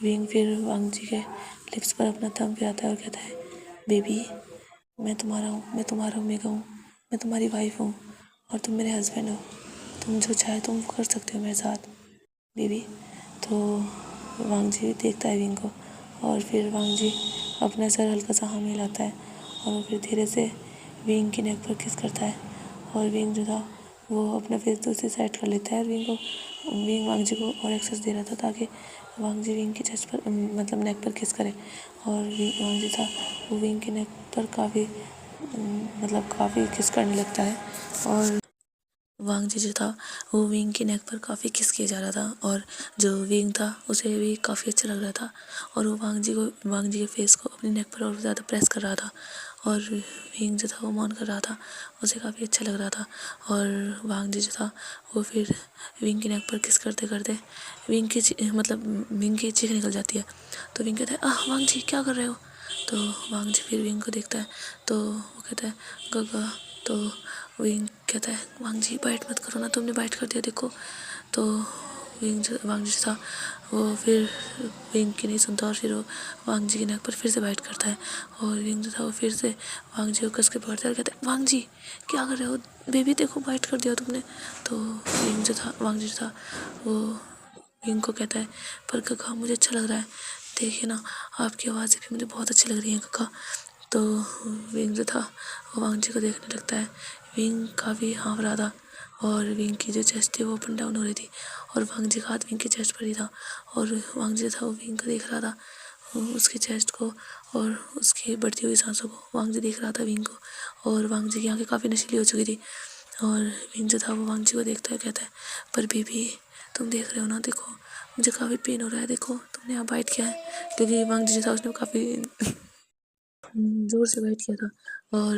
विंग फिर वांग जी के लिप्स पर अपना थंब फिराता है और कहता है बेबी मैं तुम्हारा ओमेगा हूँ, मैं तुम्हारी वाइफ हूँ और तुम मेरे हस्बैंड हो, तुम जो चाहे तुम कर सकते हो मेरे साथ बेबी। तो वांग जी देखता है विंग को और फिर वांग जी अपना सर हल्का सा हाँ मिलाता है और फिर धीरे से विंग की नेक पर किस करता है और विंग जो था वो अपना फेस दूसरी साइड कर लेता है और विंग वांग जी को और एक्सेस दे रहा था ताकि वांग जी विंग की चेस्ट पर मतलब नेक पर किस करे और वांग जी था वो विंग की नेक पर काफ़ी किस करने लगता है और वांग जी जो था वो विंग की नेक पर काफ़ी किस किया जा रहा था और जो विंग था उसे भी काफ़ी अच्छा लग रहा था और वो वांग जी के फेस को अपनी नेक पर और ज़्यादा प्रेस कर रहा था और विंग जो था वो मौन कर रहा था, उसे काफ़ी अच्छा लग रहा था और वांग जी जो था वो फिर विंग की नेक पर किस करते करते विंग की चीख निकल जाती है। तो विंग कहता है आह वांग जी क्या कर रहे हो। तो वांग जी फिर विंग को देखता है तो वो कहता है गगा। तो विंग कहता है वांग जी बाइट मत करो ना, तुमने बाइट कर दिया देखो। तो वांग जी था वो फिर विंग की नहीं सुनता और फिर वो वांग जी की नेक पर फिर से बाइट करता है। और विंग जो था वो फिर से वांग जी को कस के पकड़ता है और कहता है वांग जी क्या कर रहे हो बेबी, देखो बाइट कर दिया तुमने। तो विंग जो था वांग जी जो था वो विंग को कहता है पर काका मुझे अच्छा लग रहा है, देखिए ना आपकी आवाज़ें भी मुझे बहुत अच्छी लग रही हैं काका। तो विंग जो था वो वांग जी को देखने लगता है। विंग काफ़ी हाँफ रहा था और विंग की जो चेस्ट थी वो अप एंड डाउन हो रही थी और वांग जी का हाथ विंग की चेस्ट पर ही था और वांग जी था वो विंग को देख रहा था, उसकी चेस्ट को और उसकी बढ़ती हुई सांसों को। वांग जी देख रहा था विंग को और वांग जी की आँखें काफ़ी नशीली हो चुकी थी और विंग जो था वो वांग जी को देखता है कहता है पर बेबी तुम देख रहे हो ना, देखो मुझे काफ़ी पेन हो रहा है, देखो तुमने यहाँ बाइट किया है। क्योंकि वांग जी जो था उसने काफ़ी ज़ोर से बाइट किया था और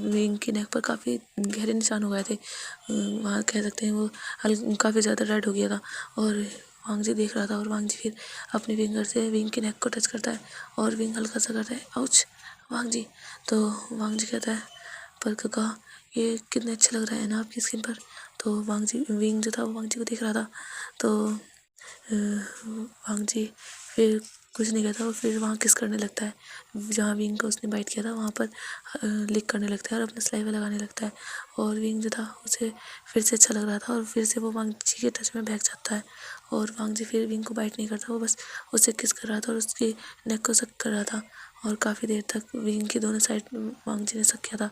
विंग की नेक पर काफ़ी गहरे निशान हो गए थे, वहाँ कह सकते हैं वो काफ़ी ज़्यादा रेड हो गया था और वांग जी देख रहा था। और वांग जी फिर अपने फिंगर से विंग की नेक को टच करता है और विंग हल्का सा करता है आउच वांग जी। तो वांग जी कहता है पर काका ये कितने अच्छे लग रहे हैं ना आपकी स्किन पर। तो वांग जी विंग जो था वो वांग जी को देख रहा था। तो वांग जी फिर कुछ नहीं कहता, वो फिर वहाँ किस करने लगता है जहाँ विंग को उसने बाइट किया था वहाँ पर लिक करने लगता है और अपने सलाइवा लगाने लगता है। और विंग जो था उसे फिर से अच्छा लग रहा था और फिर से वो वांग जी के टच में बहक जाता है और वांग जी फिर विंग को बाइट नहीं करता, वो बस उसे किस कर रहा था और उसकी नेक को सक कर रहा था। और काफ़ी देर तक विंग की दोनों साइड वांग जी ने सक किया था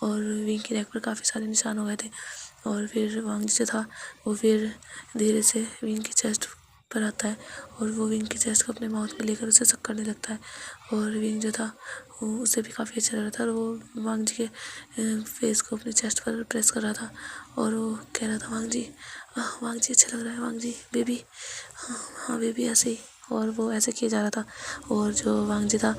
और विंग की नेक पर काफ़ी सारे निशान हो गए थे। और फिर वांग जी जो था वो फिर धीरे से विंग की चेस्ट पर आता है और वो विंग की चेस्ट को अपने माउथ में लेकर उसे सक करने लगता है और विंग जो था वो उसे भी काफ़ी अच्छा लग रहा था और वो वांग जी के फेस को अपने चेस्ट पर प्रेस कर रहा था और वो कह रहा था वांग जी अच्छा लग रहा है वांग जी बेबी, हाँ हाँ बेबी ऐसे ही। और वो ऐसे किया जा रहा था और जो वांग जी था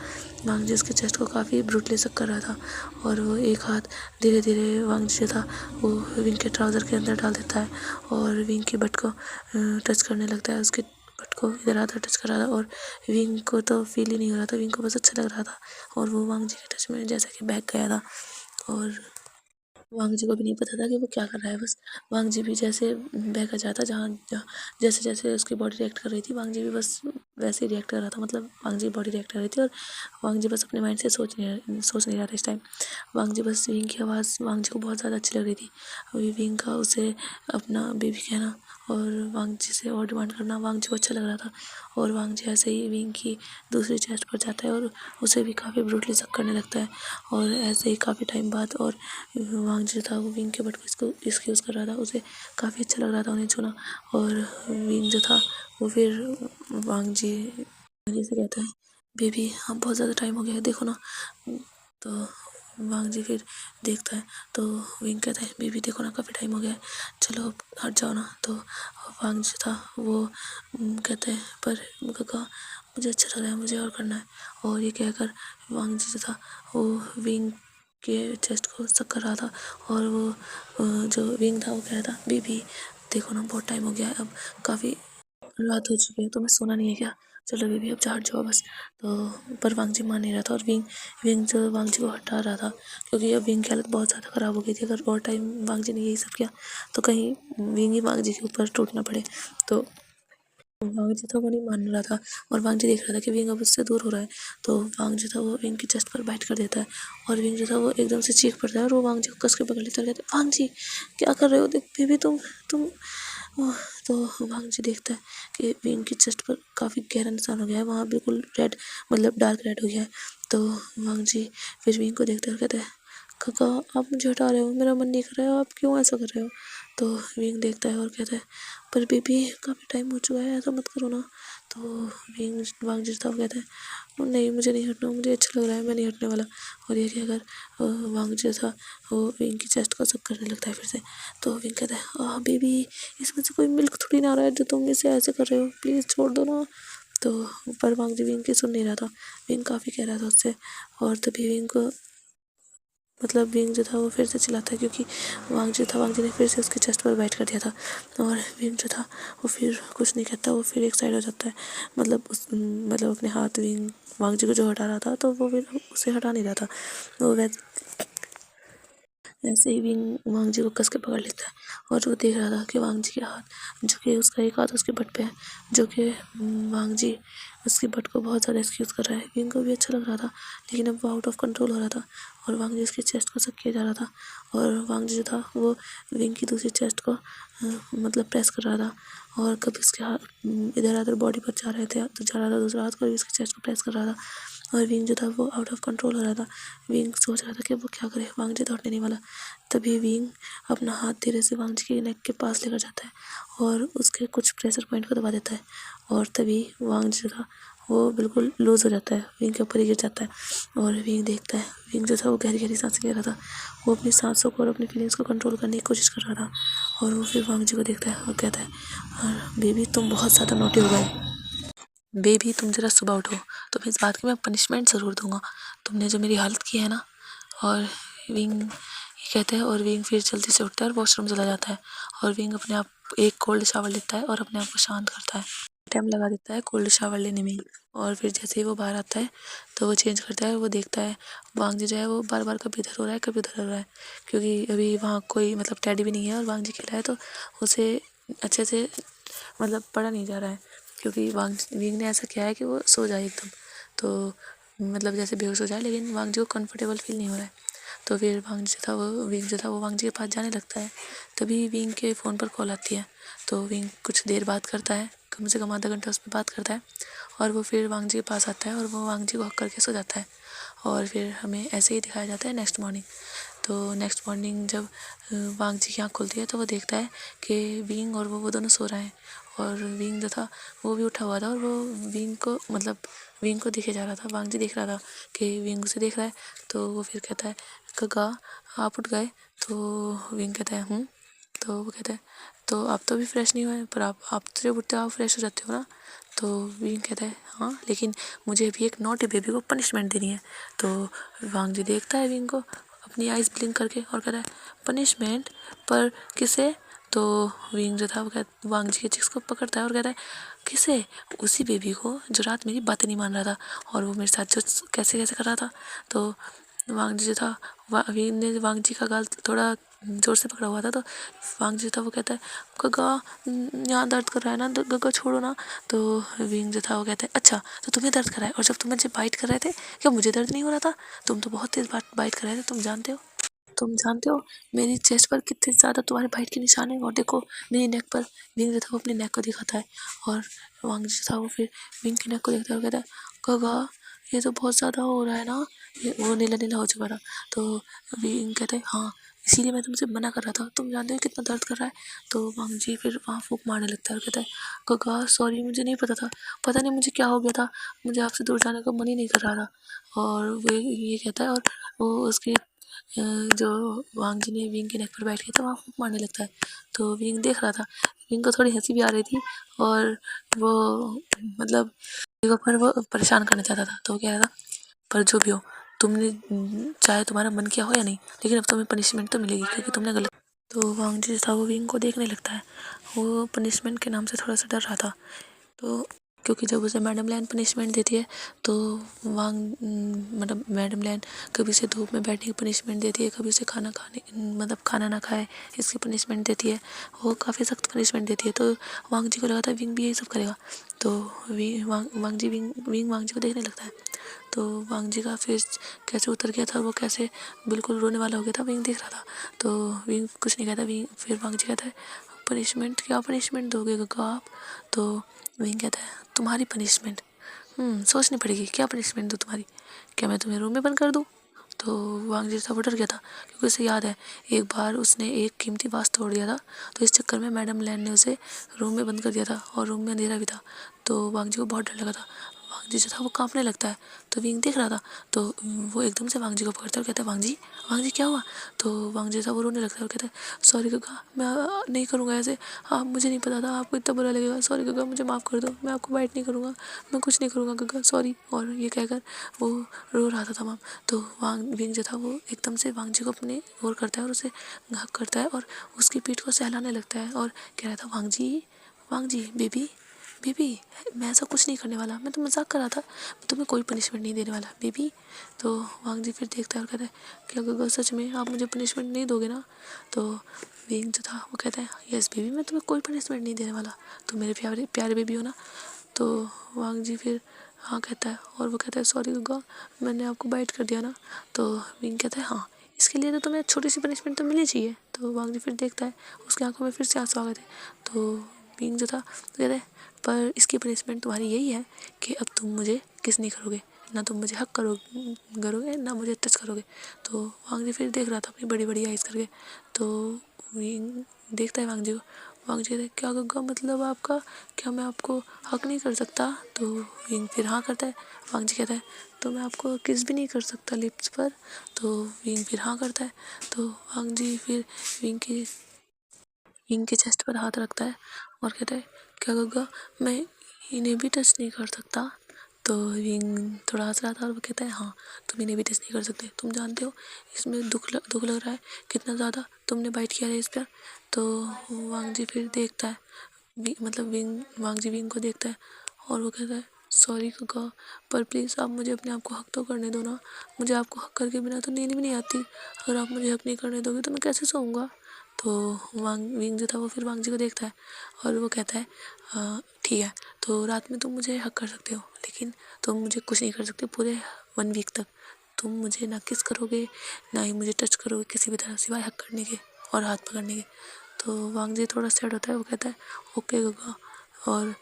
वांग जी उसके चेस्ट को काफ़ी ब्रूटली सक कर रहा था और वो एक हाथ धीरे धीरे वांग जी जो था वो विंग के ट्राउज़र के अंदर डाल देता है और विंग की बट को टच करने लगता है, उसके बट को इधर आधा टच कर रहा था और विंग को तो फील ही नहीं हो रहा था, विंग को बस अच्छा लग रहा था और वो वांग जी के टच में जैसा कि बहक गया था। और वांग जी को भी नहीं पता था कि वो क्या कर रहा है, बस वांग जी भी जैसे बहका जाता जहाँ जहाँ जैसे जैसे उसकी बॉडी रिएक्ट कर रही थी वांग जी भी बस वैसे ही रिएक्ट कर रहा था, मतलब वांग जी बॉडी रिएक्ट कर रही थी और वांग जी बस अपने माइंड से सोच नहीं रहा था इस टाइम। वांग जी बस विंग की आवाज़ वांग जी को बहुत ज़्यादा अच्छी लग रही थी, अभी विंग का उसे अपना बेबी कहना और वांग जी से और डिमांड करना वांग जी को अच्छा लग रहा था। और वांग जी ऐसे ही विंग की दूसरी चेस्ट पर जाता है और उसे भी काफ़ी ब्रूटली सक करने लगता है और ऐसे ही काफ़ी टाइम बाद और वांग जी था वो विंग के बट को इसको एक्सक्यूज़ कर रहा था, उसे काफ़ी अच्छा लग रहा था उन्हें छूना। और विंग जो था वो फिर वांग जी से कहता है बेबी अब बहुत ज़्यादा टाइम हो गया है देखो ना। तो वांग जी फिर देखता है तो विंग कहता है बेबी देखो ना काफ़ी टाइम हो गया है, चलो अब हट जाओ ना। तो वांग जी था वो कहते हैं पर काका मुझे अच्छा लग रहा है, मुझे और करना है। और ये कहकर वांग जी जो था वो विंग के चेस्ट को सक कर रहा था और वो जो विंग था वो कह रहा था बेबी देखो ना बहुत टाइम हो गया है, अब काफ़ी रात हो चुकी है, तुम्हें सोना नहीं है क्या, चलो बेबी अब झाड़ जाओ बस। तो पर वांग जी मान नहीं रहा था और विंग विंग जो वांग जी को हटा रहा था क्योंकि अब विंग की हालत बहुत ज़्यादा ख़राब हो गई थी, अगर और टाइम वांग जी ने यही सब किया तो कहीं विंग ही वांग जी के ऊपर टूटना पड़े। तो वांग जी था वो नहीं मान रहा था और वांग जी देख रहा था कि विंग अब उससे दूर हो रहा है। तो वांग जी था वो विंग की चेस्ट पर बाइट कर देता है और विंग जो था वो एकदम से चीख पड़ता है और वो वांग जी को कस के पकड़ लेता है और कहता है वांग जी क्या कर रहे हो, देख बेबी तुम ओह। तो वांग जी देखता है कि विंग की चेस्ट पर काफ़ी गहरा निशान हो गया है, वहाँ बिल्कुल रेड मतलब डार्क रेड हो गया है। तो वांग जी फिर विंग को देखते और कहता है काका आप मुझे हटा रहे हो, मेरा मन नहीं कर रहा है, आप क्यों ऐसा कर रहे हो। तो विंग देखता है और कहता है पर बेबी काफ़ी टाइम हो चुका है, ऐसा मत करो ना। तो विंग वांग जी था वो कहता है नहीं मुझे नहीं हटना, मुझे अच्छा लग रहा है, मैं नहीं हटने वाला। और ये कहकर वांग जी था वो विंग की चेस्ट को सक करने लगता है फिर से। तो विंग कहता है बेबी इसमें से कोई मिल्क थोड़ी ना आ रहा है जो तुम इसे ऐसे कर रहे हो, प्लीज़ छोड़ दो ना। तो पर वांग जी विंग की सुन नहीं रहा था, विंग काफ़ी कह रहा था उससे। और तभी विंग को मतलब विंग जो था वो फिर से चिल्लाता है क्योंकि वांग जी ने फिर से उसके चेस्ट पर बाइट कर दिया था। और विंग जो था वो फिर कुछ नहीं कहता, वो फिर एक साइड हो जाता है, मतलब अपने हाथ विंग वांग जी को जो हटा रहा था तो वो फिर उसे हटा नहीं रहा था। वो वैसे ऐसे ही विंग वांग जी को कस के पकड़ लेता है और वो देख रहा था कि वांग जी के हाथ, जो कि उसका एक हाथ उसके बट पे है, जो कि वांग जी उसकी बट को बहुत ज़्यादा एक्सक्यूज़ कर रहा है। विंग को भी अच्छा लग रहा था, लेकिन अब वो आउट ऑफ कंट्रोल हो रहा था और वांग जी उसके चेस्ट को सक किया जा रहा था और वांग जी जो था वो विंग की दूसरी चेस्ट को मतलब प्रेस कर रहा था और कभी उसके हाथ इधर उधर बॉडी पर जा रहे थे तो जा रहा था, दूसरा हाथ को भी उसके चेस्ट को प्रेस कर रहा था और विंग जो था वो आउट ऑफ कंट्रोल हो रहा था। विंग सोच रहा था कि वो क्या करे, वांग जी दौड़ने नहीं वाला। तभी विंग अपना हाथ धीरे से वांग जी के नेक के पास लेकर जाता है और उसके कुछ प्रेशर पॉइंट को दबा देता है और तभी वांग जी था वो बिल्कुल लूज़ हो जाता है, विंग के ऊपर ही गिर जाता है और विंग देखता है। विंग जो था वो गहरी गहरी सांसें ले रहा था, वो अपनी सांसों को और अपनी फीलिंग्स को कंट्रोल करने की कोशिश कर रहा था और वो फिर वांग जी को देखता है और कहता है, बेबी तुम बहुत ज़्यादा नोटी हो गए, बेबी तुम ज़रा सुबह उठो, तुम्हें इस बात की मैं पनिशमेंट ज़रूर दूंगा, तुमने जो मेरी हालत की है ना। और विंग ये कहते हैं और विंग फिर जल्दी से उठता है और वॉशरूम चला जाता है और विंग अपने आप एक कोल्ड शावर लेता है और अपने आप को शांत करता है, टाइम लगा देता है कोल्ड शावर लेने में ही। और फिर जैसे ही वो बाहर आता है तो वो चेंज करता है, वो देखता है वांग जी जो है वो बार बार कभी इधर हो रहा है कभी उधर हो रहा है, क्योंकि अभी वहाँ कोई मतलब टैडी भी नहीं है और वांग जी खेला है तो उसे अच्छे से मतलब पढ़ा नहीं जा रहा है, क्योंकि विंग ने ऐसा किया है कि वो सो जाए एकदम, तो मतलब जैसे बेहोश हो जाए, लेकिन वांग जी को कंफर्टेबल फील नहीं हो रहा है। तो फिर वांग जी था वो विंग जो था वो वांग जी के पास जाने लगता है। तभी विंग के फ़ोन पर कॉल आती है तो विंग कुछ देर बात करता है, कम से कम आधा घंटा उस पर बात करता है और वो फिर वांग जी के पास आता है और वो वांग जी को हक करके सो जाता है। और फिर हमें ऐसे ही दिखाया जाता है नेक्स्ट मॉर्निंग। तो नेक्स्ट मॉर्निंग जब वांग जी की आँख खुलती है तो वो देखता है कि विंग और वो दोनों सो रहे हैं और विंग जो था वो भी उठा हुआ था और वो विंग को मतलब विंग को देखे जा रहा था। वांग जी देख रहा था कि विंग उसे देख रहा है तो वो फिर कहता है, गगा आप उठ गए? तो विंग कहता है तो वो कहता है तो आप तो अभी फ्रेश नहीं हुए, पर आप तो जब उठते हो आप फ्रेश हो जाते हो ना। तो विंग कहता है हाँ, लेकिन मुझे अभी एक नॉटी बेबी को पनिशमेंट देनी है। तो वांग जी देखता है विंग को अपनी आइज़ ब्लिंक करके और कहता है पनिशमेंट, पर किसे? तो विंग जो था वो वांग जी के चिक्स को पकड़ता है और कहता है किसे? उसी बेबी को जो रात मेरी बातें नहीं मान रहा था और वो मेरे साथ जो कैसे कैसे कर रहा था। तो वांग जी जो था विंग ने वांग जी का गाल थोड़ा जोर से पकड़ा हुआ था तो वांग जी था वो कहता है गगा यहाँ दर्द कर रहा है ना, गगा छोड़ो ना। तो विंग जो था वो कहता है अच्छा तो तुम्हें दर्द कर रहा है, और जब तुम मुझे बाइट कर रहे थे क्या मुझे दर्द नहीं हो रहा था? तुम तो बहुत तेज बाइट कर रहे थे, तुम जानते हो मेरी चेस्ट पर कितने ज़्यादा तुम्हारे बाइट के निशान है, और देखो मेरी नेक पर। विंग जो था वो अपने नेक को दिखाता है और वांग जो था वो फिर विंग के नेक को देखता है और कहता है गगा ये तो बहुत ज़्यादा हो रहा है ना, ये वो नीला नीला हो चुका था। तो विंग कहते हैं हाँ इसीलिए मैं तुमसे मना कर रहा था, तुम जानते हो कितना दर्द कर रहा है। तो वांग जी फिर वहाँ फूंक मारने लगता है और कहता है गगा सॉरी मुझे नहीं पता था, पता नहीं मुझे क्या हो गया था, मुझे आपसे दूर जाने का मन ही नहीं कर रहा था। और वो ये कहता है और वो उसके जो वांग जी ने विंग के नेक पर बैठ के तो वहाँ फूंक मारने लगता है। तो विंग देख रहा था, विंग को थोड़ी हंसी भी आ रही थी और वो मतलब पर वो परेशान करना चाहता था। तो वो कह रहा था पर जो भी हो तुमने चाहे तुम्हारा मन किया हो या नहीं, लेकिन अब तुम्हें पनिशमेंट तो मिलेगी क्योंकि तुमने गलत। तो वांग जी था वो विंग को देखने लगता है, वो पनिशमेंट के नाम से थोड़ा सा डर रहा था। तो क्योंकि जब उसे मैडम लैन पनिशमेंट देती है तो मतलब मैडम लैन कभी उसे धूप में बैठने की पनिशमेंट देती है, कभी उसे खाना खाने मतलब खाना ना खाए इसकी पनिशमेंट देती है, वो काफ़ी सख्त पनिशमेंट देती है। तो वांग जी को लगा था विंग भी यही सब करेगा, तो वांग जी विंग वांग जी को देखने लगता है। तो वांग जी का फेस कैसे उतर गया था, वो कैसे बिल्कुल रोने वाला हो गया था, विंग देख रहा था। तो विंग कुछ नहीं कहता, विंग फिर वांग जी कहता है पनिशमेंट, क्या पनिशमेंट दोगे गगा आप? तो विंग कहता है तुम्हारी पनिशमेंट सोचनी पड़ेगी, क्या पनिशमेंट दूँ तुम्हारी, क्या मैं तुम्हें रूम में बंद कर दूँ? तो वांग जी था वो डर गया था, क्योंकि उसे याद है एक बार उसने एक कीमती वास तोड़ दिया था, तो इस चक्कर में मैडम लैन ने उसे रूम में बंद कर दिया था और रूम में अंधेरा भी था। तो वांग जी को बहुत डर लगा था, वांग जी जो था वो कांपने लगता है। तो विंग देख रहा था, तो वो एकदम से वांग जी को पकड़ता है और कहता है वांग जी क्या हुआ? तो वांग जी था वो रोने लगता है और कहता है सॉरी गगा मैं नहीं करूँगा ऐसे, आप मुझे नहीं पता था आपको इतना बुरा लगेगा, सॉरी गगा मुझे माफ़ कर दो, मैं आपको बाइट नहीं करूँगा, मैं कुछ नहीं करूँगा गगा सॉरी। और ये कहकर वो रो रहा था तमाम। तो विंग जो था वो एकदम से वांग जी को अपने ओर करता है और उसे हक करता है और उसकी पीठ को सहलाने लगता है और कह रहा था वांग जी बेबी बेबी मैं ऐसा कुछ नहीं करने वाला, मैं तो मजाक कर रहा था, मैं तुम्हें कोई पनिशमेंट नहीं देने वाला बेबी। तो वांग जी फिर देखता है और कहता है कि अगर सच में आप मुझे पनिशमेंट नहीं दोगे ना, तो विंग जो था वो कहता है यस बेबी, मैं तुम्हें कोई पनिशमेंट नहीं देने वाला, तो मेरे प्यारे प्यारे बेबी हो ना। तो वांग जी फिर हाँ कहता है और वो कहता है सॉरी गग्गा, मैंने आपको बाइट कर दिया ना। तो विंग कहता है हाँ, इसके लिए तो तुम्हें छोटी सी पनिशमेंट तो मिलनी चाहिए। तो वांग जी फिर देखता है, उसकी आंखों में फिर से आंसू आ गए थे। तो विंग जो था तो कहता है पर इसकी पनिशमेंट तुम्हारी यही है कि अब तुम मुझे किस नहीं करोगे, ना तुम मुझे हक करोगे ना मुझे टच करोगे। तो वांग जी फिर देख रहा था अपनी बड़ी बड़ी आइज़ करके। तो विंग देखता है वांग जी को। वांग जी कहता है क्या गग्गा मतलब आपका, क्या मैं आपको हक नहीं कर सकता। तो विंग फिर हाँ करता है। वांग जी कहता है तो मैं आपको किस भी नहीं कर सकता लिप्स पर। तो विंग फिर हाँ करता है। तो वांग जी फिर विंग के चेस्ट पर हाथ रखता है और कहता है क्या गग्गा मैं इन्हें भी टच नहीं कर सकता। तो विंग थोड़ा हंस रहा था और वो कहता है हाँ, तुम इन्हें भी टच नहीं कर सकते, तुम जानते हो इसमें दुख लग रहा है कितना ज़्यादा, तुमने बाइट किया है इस पर। तो वांग जी फिर देखता है मतलब वांग जी विंग को देखता है और वो कहता है सॉरी गग्गा, पर प्लीज़ आप मुझे अपने आप को हक तो करने दो ना, मुझे आपको हक करके बिना तो नींद भी नहीं आती, अगर आप मुझे हक नहीं करने दोगे तो मैं कैसे सोऊंगा। तो विंग जो था वो फिर वांग जी को देखता है और वो कहता है ठीक है, तो रात में तुम मुझे हक कर सकते हो, लेकिन तुम मुझे कुछ नहीं कर सकते पूरे 1 वीक तक। तुम मुझे ना किस करोगे ना ही मुझे टच करोगे किसी भी तरह सिवाय हक करने के और हाथ पकड़ने के। तो वांग जी थोड़ा सैड होता है, वो कहता है ओके गगा। और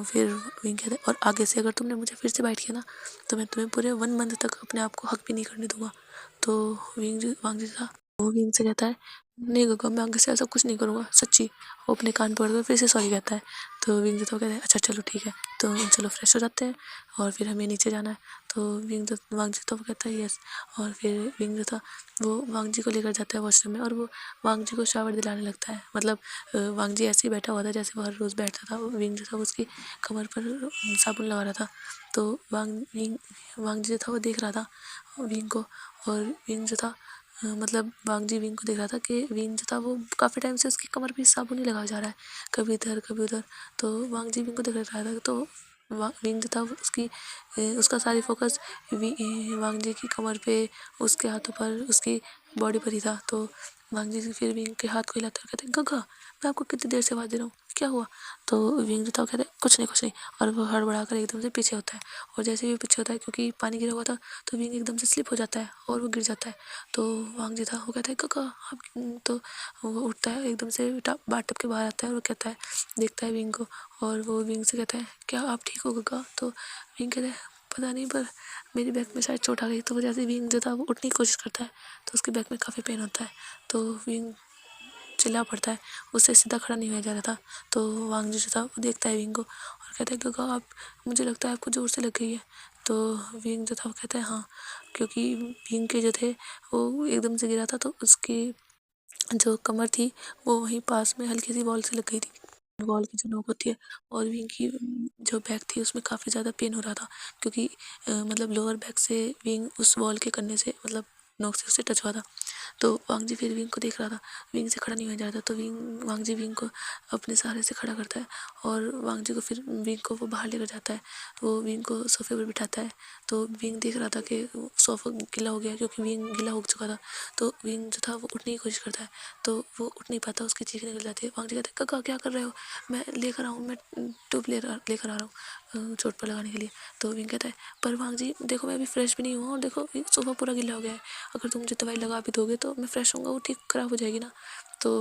फिर विंग कहता है और आगे से अगर तुमने मुझे फिर से बाइट किया ना, तो मैं तुम्हें पूरे 1 मंथ तक अपने आप को हक भी नहीं करने दूंगा। तो वांग जी था वो विंग से कहता है नहीं गगा मैं आगे से ऐसा कुछ नहीं करूँगा सच्ची। वो अपने कान पकड़ कर फिर से सॉरी कहता है। तो विंग जो था वो कहता है अच्छा चलो ठीक है, तो चलो फ्रेश हो जाते हैं और फिर हमें नीचे जाना है। तो वांग जी तो वो कहता है यस। और फिर विंग जो था वो वांग जी को लेकर जाता है वॉशरूम में और वो वांग जी को शावर दिलाने लगता है। मतलब वांग जी ऐसे ही बैठा हुआ था जैसे वो हर रोज़ बैठता था। विंग जो था वो उसकी कमर पर साबुन लगा रहा था। तो वांग जी जो था वो देख रहा था विंग को। और विंग जो था मतलब वांग जी विंग को देख रहा था कि विंग जो था वो काफ़ी टाइम से उसकी कमर पे साबुन ही लगा जा रहा है, कभी इधर कभी उधर। तो वांग जी विंग को देख रहा था। तो विंग जो था वो उसका सारी फोकस वांग जी की कमर पे, उसके हाथों पर, उसकी बॉडी पर ही था। तो वांग जी फिर विंग के हाथ को हिलाते हुए कहते हैं गगा मैं आपको कितनी देर से आवाज़ दे रहा हूँ, क्या हुआ। तो विंग जो था वो कहते हैं कुछ नहीं। और वो हड़बड़ा कर एकदम से पीछे होता है। और जैसे ही वो पीछे होता है क्योंकि पानी गिरा हुआ था, तो विंग एकदम से स्लिप हो जाता है और वो गिर जाता है। तो वांग जी था वो कहता है गगा आप, तो वो उठता है एकदम से बाथ टब के बाहर आता है और वो कहता है देखता है विंग को। और वो विंग से कहता है क्या आप ठीक हो गगा। तो विंग कहता है पता नहीं पर मेरी बैक में शायद चोट आ गई। तो वो जैसे विंग जो था वो उठने की कोशिश करता है तो उसकी बैक में काफ़ी पेन होता है। तो विंग चिल्ला पड़ता है, उससे सीधा खड़ा नहीं हुआ जा रहा था। तो वांग जी जो था वो देखता है विंग को और कहता है गगा आप, मुझे लगता है आपको ज़ोर से लग गई है। तो विंग जो था वो कहता है हाँ, क्योंकि विंग के जो थे वो एकदम से गिरा था तो उसकी जो कमर थी वो वहीं पास में हल्की सी वॉल से लग गई थी, वॉल की जो नोक होती है। और विंग की जो बैक थी उसमें काफ़ी ज़्यादा पेन हो रहा था क्योंकि मतलब लोअर बैक से विंग उस वॉल के करने से मतलब नोक से उससे टच हुआ था। तो वांग जी फिर विंग को देख रहा था, विंग से खड़ा नहीं हो जा रहा था। तो वांग जी विंग को अपने सहारे से खड़ा करता है और वांग जी को फिर विंग को वो बाहर लेकर जाता है। वो विंग को सोफे पर बिठाता है। तो विंग देख रहा था कि सोफा गीला हो गया क्योंकि विंग गीला हो चुका था। तो विंग जो था वो उठने की कोशिश करता है तो वो उठ नहीं पाता, उसकी चीख निकल जाती है। वांग जी कहते हैं काका क्या कर रहे हो, मैं लेकर आऊँ, मैं ट्यूब लेकर आ रहा हूँ चोट पर लगाने के लिए। तो विंग कहता है पर वांग जी देखो मैं अभी फ्रेश भी नहीं हुआ और देखो सोफा पूरा गीला हो गया है, अगर तुम मुझे दवाई लगा भी दोगे तो मैं फ्रेश होऊंगा, वो ठीक खराब हो जाएगी ना। तो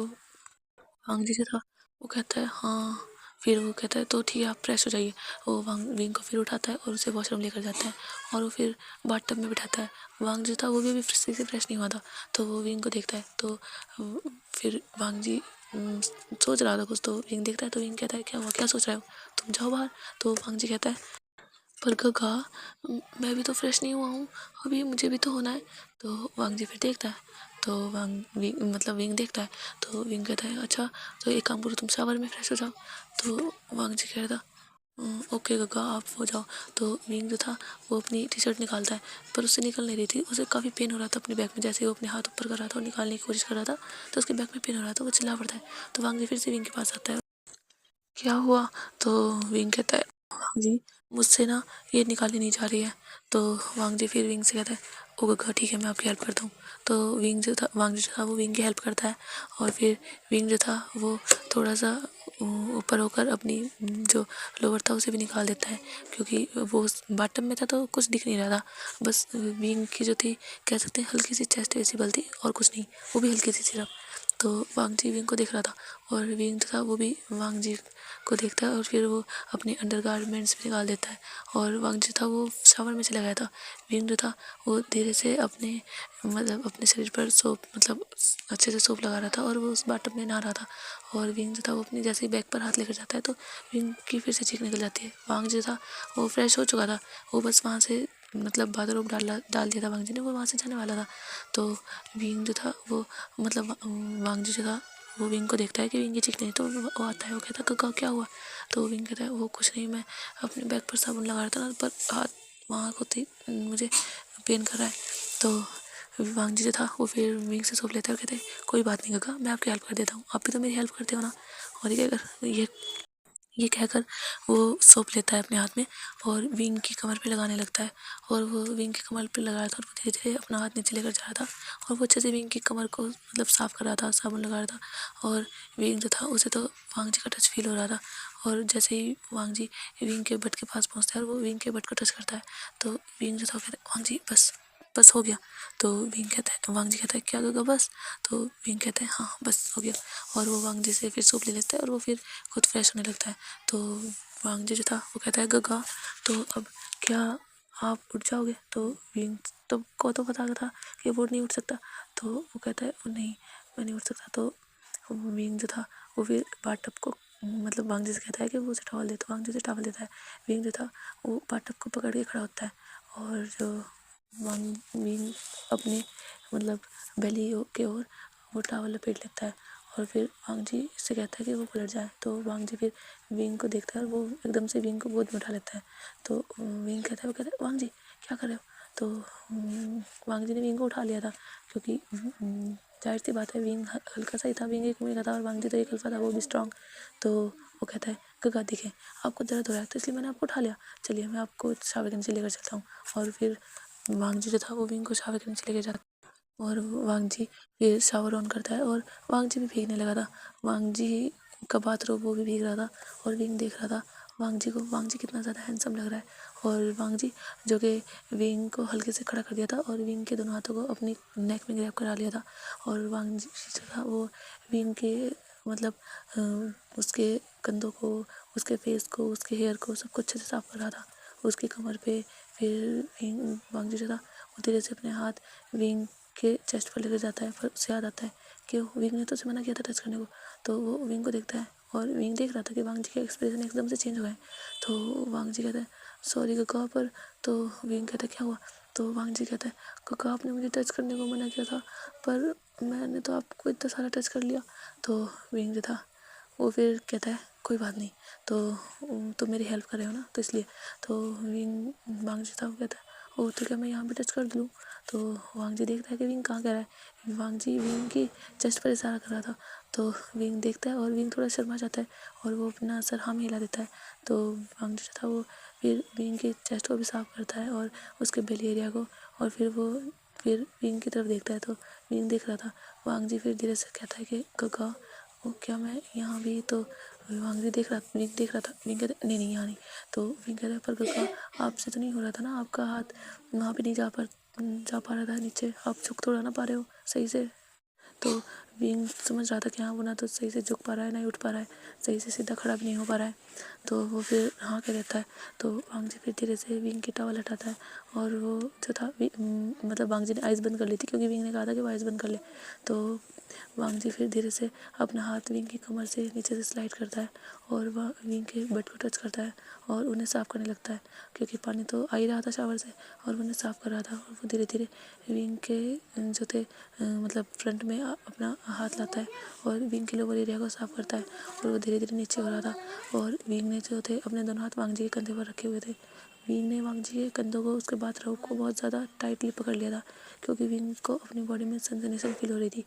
वांग जी जो था वो कहता है हाँ। फिर वो कहता है तो ठीक है आप फ्रेश हो जाइए। वो विंग को फिर उठाता है और उसे वॉशरूम लेकर जाता है और वो फिर बाथ टब में बिठाता है। वांग जो था वो भी अभी सही से फ्रेश नहीं हुआ था। तो वो विंग को देखता है तो फिर वांग जी सोच रहा था कुछ। तो विंग देखता है तो विंग कहता है क्या हुआ, क्या सोच रहे हो, तुम जाओ बाहर। तो वांग जी कहता है पर गगा मैं भी तो फ्रेश नहीं हुआ हूँ, अभी मुझे भी तो होना है। तो वांग जी फिर देखता है तो विंग देखता है। तो विंग कहता है अच्छा तो एक काम करो तुम शावर में फ्रेश हो जाओ। तो वांग जी कहता ओके गगा आप हो जाओ। तो विंग जो था वो अपनी टी शर्ट निकालता है पर उससे निकल नहीं रही थी, उसे काफ़ी पेन हो रहा था अपने बैक में। जैसे वो अपने हाथ ऊपर कर रहा था और निकालने की कोशिश कर रहा था तो उसके बैक में पेन हो रहा था, वो चिल्ला पड़ता है। तो वांग जी फिर से विंग के पास आता है क्या हुआ? तो विंग कहता है वांग जी मुझसे ना ये निकाली नहीं जा रही है। तो वांग जी फिर विंग से कहता है ओ गग्गा ठीक है मैं आपकी हेल्प करता हूँ। तो वांग जी जो था वो विंग की हेल्प करता है और फिर विंग जो था वो थोड़ा सा ऊपर होकर अपनी जो लोअर था उसे भी निकाल देता है, क्योंकि वो बॉटम में था तो कुछ दिख नहीं रहा था। बस विंग की जो थी कह सकते हैं हल्की सी चेस्ट विजिबल थी और कुछ नहीं, वो भी हल्की सी सिर्फ। तो वांग जी विंग को देख रहा था और विंग जो था वो भी वांग जी को देखता है और फिर वो अपने अंडरगारमेंट्स भी निकाल देता है और वांग जो था वो शावर में चला गया था। विंग जो था वो धीरे से अपने शरीर पर सोप अच्छे से सोप लगा रहा था और वो उस बाटब में नहा रहा था। और विंग जो था वो अपनी जैसे ही बैग पर हाथ लेकर जाता है तो विंग की फिर से चीख निकल जाती है। वांग जो था वो फ्रेश हो चुका था, वो बस वहाँ से बाथरूम डाल दिया था वांग जी ने, वो वहाँ से जाने वाला था। तो विंग जो था वो वांग जी जो था वो विंग को देखता है कि विंग की चीख नहीं, तो वो आता है, वो कहता है गग्गा क्या हुआ? तो विंग कहता है वो कुछ नहीं, मैं अपने बैग पर साबुन लगा रहा था ना, पर हाथ वहाँ को थी मुझे पेन कर रहा है। तो वांग जी जो था वो फिर विंग से सौंप लेता है और कहते हैं कोई बात नहीं गग्गा, मैं आपकी हेल्प कर देता हूँ, आप भी तो मेरी हेल्प करते हो ना। और ये कहकर वो सौंप लेता है अपने हाथ में और विंग की कमर पे लगाने लगता है। और वो विंग की कमर पे लगा रहा था और वो धीरे धीरे अपना हाथ नीचे लेकर जा रहा था और वो अच्छे से विंग की कमर को साफ कर रहा था, साबुन लगा रहा था। और विंग जो था उसे तो वांग जी का टच फील हो रहा था। और जैसे ही वांग जी विंग के बट के पास पहुँचता है और वो विंग के बट को टच करता है तो विंग जो था कहता है वांग जी बस बस हो गया। तो वांग जी कहता है क्या गगा बस? तो विंग कहता है हाँ बस हो गया। और वो वांग जी से फिर सूप ले लेता है और वो फिर खुद फ्रेश होने लगता है। तो वांग जी जो था वो कहता है गग्गा तो अब क्या आप उठ जाओगे? तो विंग तो पता था कि वो नहीं उठ सकता। तो वो कहता है वो नहीं, मैं नहीं उठ सकता। तो विंग जो था वो फिर बाथटब को वांग जी से कहता है कि वो उसे टॉवल दे, तो वांग जी उसे टॉवल देता है। विंग जो था वो बाथटब को पकड़ के खड़ा होता है और जो विंग अपने बेली के ओर वो टॉवल लपेट लेता है और फिर वांग जी से कहता है कि वो पलट जाए। तो वांग जी फिर विंग को देखता है और वो एकदम से विंग को गोद में उठा लेता है। तो विंग कहता है वांग जी क्या कर रहे हो? तो वांग जी ने विंग को उठा लिया था, क्योंकि जाहिर सी बात है विंग हल्का सा ही था, विंग एक उम्र का था और वांग जी तो एक अल्फा था, वो भी स्ट्रॉन्ग। तो वो कहता है गगा दिखे आपको दर्द हो रहा है तो इसलिए मैंने आपको उठा लिया, चलिए मैं आपको शावर के नीचे लेकर चलता हूँ। और फिर वांग जी जो था वो विंग को शावर के नीचे लेकर जाता और वांग जी फिर शावर ऑन करता है और वांग जी भी भीगने लगा था। वांग जी का बाथरूम वो भी भीग रहा था और विंग देख रहा था वांग जी कितना ज़्यादा हैंडसम लग रहा है। और वांग जी जो कि विंग को हल्के से खड़ा कर दिया था और विंग के दोनों हाथों को अपनी नेक में ग्रैब करा लिया था। और वांग जी जो था वो विंग के उसके कंधों को, उसके फेस को, उसके हेयर को सबको अच्छे से साफ कर रहा था। उसकी कमर पे फिर वांग जी जो था वो धीरे से अपने हाथ विंग के चेस्ट पर लेकर जाता है, पर उसे याद आता है कि विंग ने तो उसे मना किया था टच करने को। तो वो विंग को देखता है और विंग देख रहा था कि वांग जी के एक्सप्रेशन एकदम से चेंज हो गए। तो वांग जी कहता है सॉरी गग्गा, पर तो विंग कहता है क्या हुआ? तो वांग जी कहता है गग्गा आपने मुझे टच करने को मना किया था, पर मैंने तो आपको इतना सारा टच कर लिया। तो विंग जो था वो फिर कहता है कोई बात नहीं, तो मेरी हेल्प कर रहे हो ना तो इसलिए। तो वांग जी था वो कहता है ओ तो क्या मैं यहाँ पे टच कर दूँ? तो वांग जी देखता है कि विंग कहाँ कह रहा है। वांग जी विंग की चेस्ट पर इशारा कर रहा था। तो विंग देखता है और विंग थोड़ा शर्मा जाता है और वो अपना सर हाँ में हिला देता है। तो वांग जी था वो फिर विंग की चेस्ट को भी साफ करता है और उसके बेली एरिया को, और फिर विंग की तरफ देखता है। तो विंग देख रहा था। वांग जी फिर धीरे से कहता है कि गग्गा वो क्या मैं यहाँ भी? तो विंग देख रहा था। विंग कहता नहीं नहीं यहाँ नहीं। तो विंग कह रहा है पर गग्गा आपसे तो नहीं हो रहा था ना, आपका हाथ वहाँ पे नहीं जा पा रहा था नीचे, आप झुक थोड़ा ना पा रहे हो सही से। तो विंग समझ रहा था कि हाँ वो ना तो सही से झुक पा रहा है ना ही उठ पा रहा है, सही से सीधा खड़ा भी नहीं हो पा रहा है। तो वो फिर हाँ कह देता है। तो वांग जी फिर धीरे से विंग की टॉवल हटाता है और वो जो था वांग जी ने आइज़ बंद कर ली थी, क्योंकि विंग ने कहा था कि वो आइज़ बंद कर ले। तो वांग जी फिर धीरे से अपना हाथ विंग की कमर से नीचे से स्लाइड करता है और वह विंग के बट को टच करता है और उन्हें साफ़ करने लगता है, क्योंकि पानी तो आ ही रहा था शावर से और उन्हें साफ़ कर रहा था। और वो धीरे धीरे विंग के जो थे फ्रंट में अपना हाथ लाता है और विंग के लोअर एरिया को साफ़ करता है और वो धीरे धीरे नीचे हो रहा था। और विंग ने जो थे अपने दोनों हाथ वांग जी के कंधे पर रखे हुए थे। विंग ने वांग जी के कंधों को, उसके बाथरूम को बहुत ज़्यादा टाइटली पकड़ लिया था, क्योंकि विंग को अपनी बॉडी में सेंसेशन फील हो रही थी।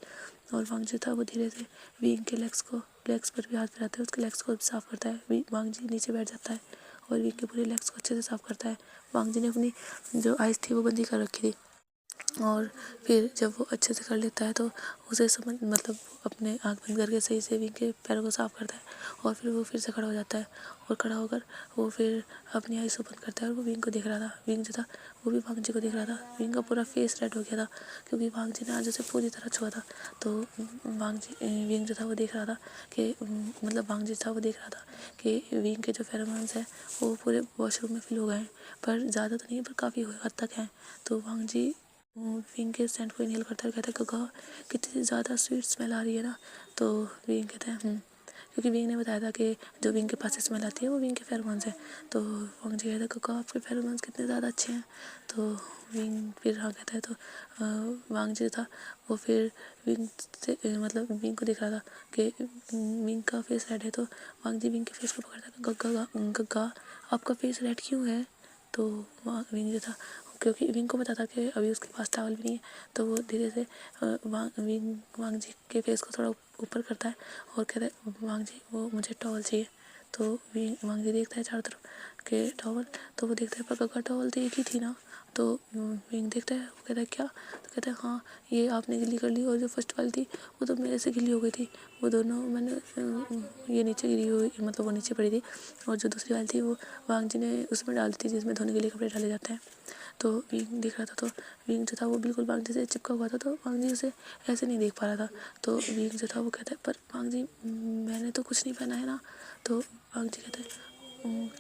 और वांग जो था वो धीरे से विंग के लेग्स को लेग्स पर भी हाथ फिराता है, उसके लेग्स को साफ़ करता है। वांग जी नीचे बैठ जाता है और विंग के पूरे लेग्स को अच्छे से साफ़ करता है। वांग जी ने अपनी जो आइज़ थी वो बंदी कर रखी थी, और फिर जब वो अच्छे से कर लेता है तो उसे समझ मतलब अपने आँख बंद करके सही से विंग के पैरों को साफ़ करता है, और फिर वो फिर से खड़ा हो जाता है, और खड़ा होकर वो फिर अपनी आइज़ ओपन करता है। और वो विंग को देख रहा था। विंग जो था वो भी वांग जी को देख रहा था। विंग का पूरा फेस रेड हो गया था क्योंकि वांग जी ने आज उसे पूरी तरह छुआ था। तो विंग जो था वो देख रहा था कि मतलब वांग जी था वो देख रहा था कि विंग के जो फेरोमोन्स हैं वो पूरे वॉशरूम में फिल हो गए हैं, पर ज़्यादा तो नहीं है, पर काफ़ी हद तक हैं। तो वांग जी विंग के सेंट को इनहेल करता है, कहता है गगा कितनी ज़्यादा स्वीट स्मेल आ रही है ना। तो विंग कहता है क्योंकि विंग ने बताया था कि जो विंग के पास से स्मेल आती है वो विंग के फेरोमोन्स है। तो वांग जी कहता है गगा आपके फेरोमोन्स कितने ज़्यादा अच्छे हैं। तो विंग फिर हाँ कहता है। तो वांग जी था वो फिर विंग से मतलब विंग को दिख रहा था कि विंग का फेस रेड है। तो वांग जी विंग के फेस को पकड़ता है, गगा गगा आपका फेस रेड क्यों है। तो विंग जो था क्योंकि विंग को पता था कि अभी उसके पास टॉवल भी नहीं है, तो वो धीरे से वांग जी के फेस को थोड़ा ऊपर करता है और कहता है वांग जी वो मुझे टॉवल चाहिए। तो वांग जी देखता है चारों तरफ के टॉवल, तो वो देखता है पर गगा टॉवल तो एक ही थी ना। तो विंग देखता है, वो कहता है क्या। तो कहता है हाँ ये आपने गिल्ली कर ली, और जो फर्स्ट वाली थी वो तो मेरे से गिल्ली हो गई थी। वो दोनों मैंने ये नीचे गिरी हुई मतलब वो नीचे पड़ी थी, और जो दूसरी वाली थी वो वांग जी ने उसमें डाल दी थी जिसमें धोने के लिए कपड़े डाले जाते हैं। तो विंग देख रहा था। तो विंग जो था वो बिल्कुल वांग जी से चिपका हुआ था, तो वांग जी उसे ऐसे नहीं देख पा रहा था। तो विंग जो था वो कहता है पर वांग जी मैंने तो कुछ नहीं पहना है ना। तो वांग जी कहता है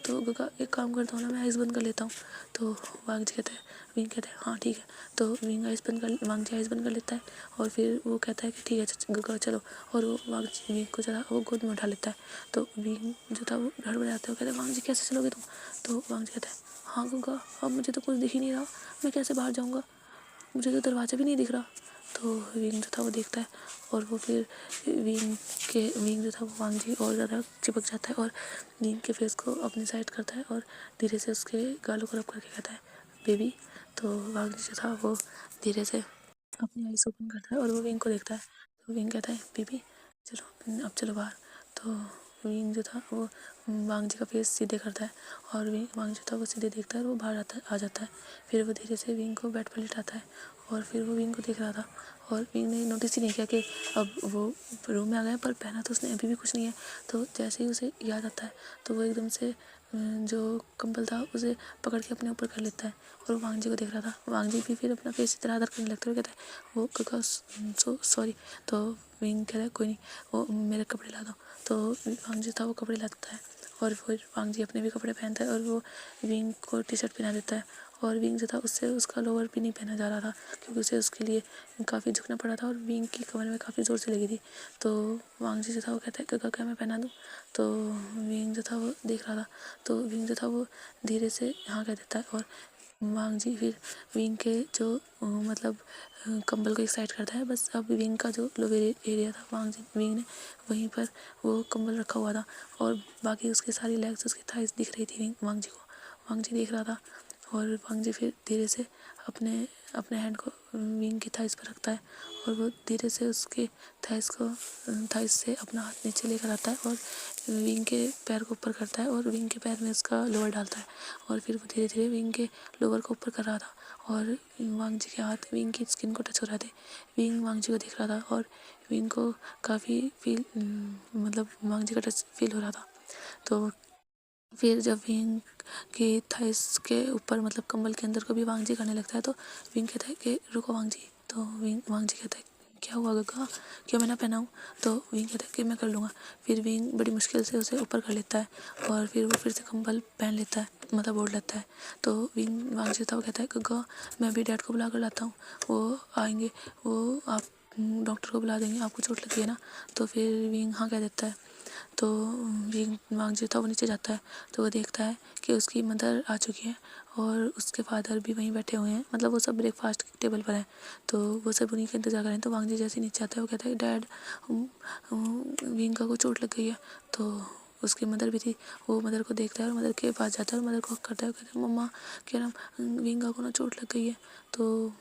तो गगा एक काम करता हूँ ना, मैं आइस बंद कर लेता हूँ। तो वांग जी कहता है विंग कहता है हाँ ठीक है। तो वांग जी आइस बंद कर लेता है, और फिर वो कहता है कि ठीक है गगा चलो, और वो वांग जी विंग को जो था वो गोद में उठा लेता है। तो विंग जो था वो हड़बड़ा जाता है, वो कहता है वांग जी कैसे चलोगे तुम। तो वांग जी कहता है हाँ गगा अब मुझे तो कुछ दिख ही नहीं रहा, मैं कैसे बाहर जाऊँगा, मुझे तो दरवाज़ा भी नहीं दिख रहा। तो विंग जो था वो देखता है, और वो फिर विंग जो था वो वांग जी और ज़्यादा चिपक जाता है, और विंग के फेस को अपनी साइड करता है और धीरे से उसके गालों को रब करके कहता है बेबी। तो वांग जी जो था वो धीरे से अपनी आईज ओपन करता है और वो विंग को देखता है। तो विंग कहता है बेबी चलो अब चलो बाहर। तो विंग जो था वो वांग जी का फेस सीधे करता है, और वांग जो था वो सीधे देखता है और वो बाहर आ जाता है। फिर वो धीरे से विंग को बेड पर लिटाता है, और फिर वो विंग को देख रहा था, और विंग ने नोटिस ही नहीं किया कि अब वो रूम में आ गया, पर पहना तो उसने अभी भी कुछ नहीं है। तो जैसे ही उसे याद आता है तो वो एकदम से जो कंबल था उसे पकड़ के अपने ऊपर कर लेता है, और वांग जी को देख रहा था। वांग जी भी फिर अपना फेस इधर उधर करने लगता है, कहता है वो गगा सॉरी। तो विंग कह रहा है कोई नहीं, वो मेरे कपड़े ला दो। तो वांग जी था वो कपड़े लाता है, और फिर वांग जी अपने भी कपड़े पहनता है, और वो विंग को टी शर्ट पहना देता है। और विंग जो था उससे उसका लोअर भी नहीं पहना जा रहा था क्योंकि उसे उसके लिए काफ़ी झुकना पड़ा था, और विंग की कमर में काफ़ी ज़ोर से लगी थी। तो वांग जी जो था वो कहता है गगा क्या मैं पहना दूँ। तो विंग जो था वो देख रहा था, तो विंग जो था वो धीरे से हाँ कह देता है, और वांग जी फिर विंग के जो मतलब कंबल को एक साइड करता है। बस अब विंग का जो लोअर एरिया था विंग ने वहीं पर वो कंबल रखा हुआ था, और बाकी उसकी सारी लेग्स उसकी थाइस दिख रही थी वांग जी को। वांग जी देख रहा था, और वांग जी फिर धीरे से अपने अपने हैंड को विंग की थाइस पर रखता है, और वो धीरे से उसके थाइस से अपना हाथ नीचे लेकर आता है, और विंग के पैर को ऊपर करता है, और विंग के पैर में उसका लोअर डालता है, और फिर वो धीरे धीरे विंग के लोअर को ऊपर कर रहा था, और वांग जी के हाथ विंग की स्किन को टच हो रहे थे। विंग वांग जी को देख रहा था, और विंग को काफ़ी मतलब वांग जी का टच फील हो रहा था। तो फिर जब विंग के थाइस के ऊपर मतलब कंबल के अंदर को भी वांग जी करने लगता है, तो विंग कहता है कि रुको वांग जी। तो वांग जी कहता है क्या हुआ गगा क्यों मैं ना पहनाऊँ। तो विंग कहता है कि मैं कर लूँगा। फिर विंग बड़ी मुश्किल से उसे ऊपर कर लेता है, और फिर वो फिर से कंबल पहन लेता है मतलब ओढ़ लेता है। तो विंग वांग जी था वो कहता है गगा मैं अभी डैड को बुला कर लाता हूँ, वो आएंगे, वो आप डॉक्टर को बुला देंगे, आपको चोट लगी है ना। तो फिर विंग हाँ कह देता है। तो विंग वांग जी था वो नीचे जाता है, तो वो देखता है कि उसकी मदर आ चुकी है, और उसके फादर भी वहीं बैठे हुए हैं, मतलब वो सब ब्रेकफास्ट की टेबल पर हैं। तो वो सब उन्हीं का इंतज़ार कर रहे हैं। तो वांग जी जैसे नीचे आता है वो कहता है डैड विंग का को चोट लग गई है। तो उसकी मदर भी थी, वो मदर को देखता है और मदर के पास जाता है और मदर को हक करता है, कहता है मम्मा क्या नाम विंगा को ना चोट लग गई है। तो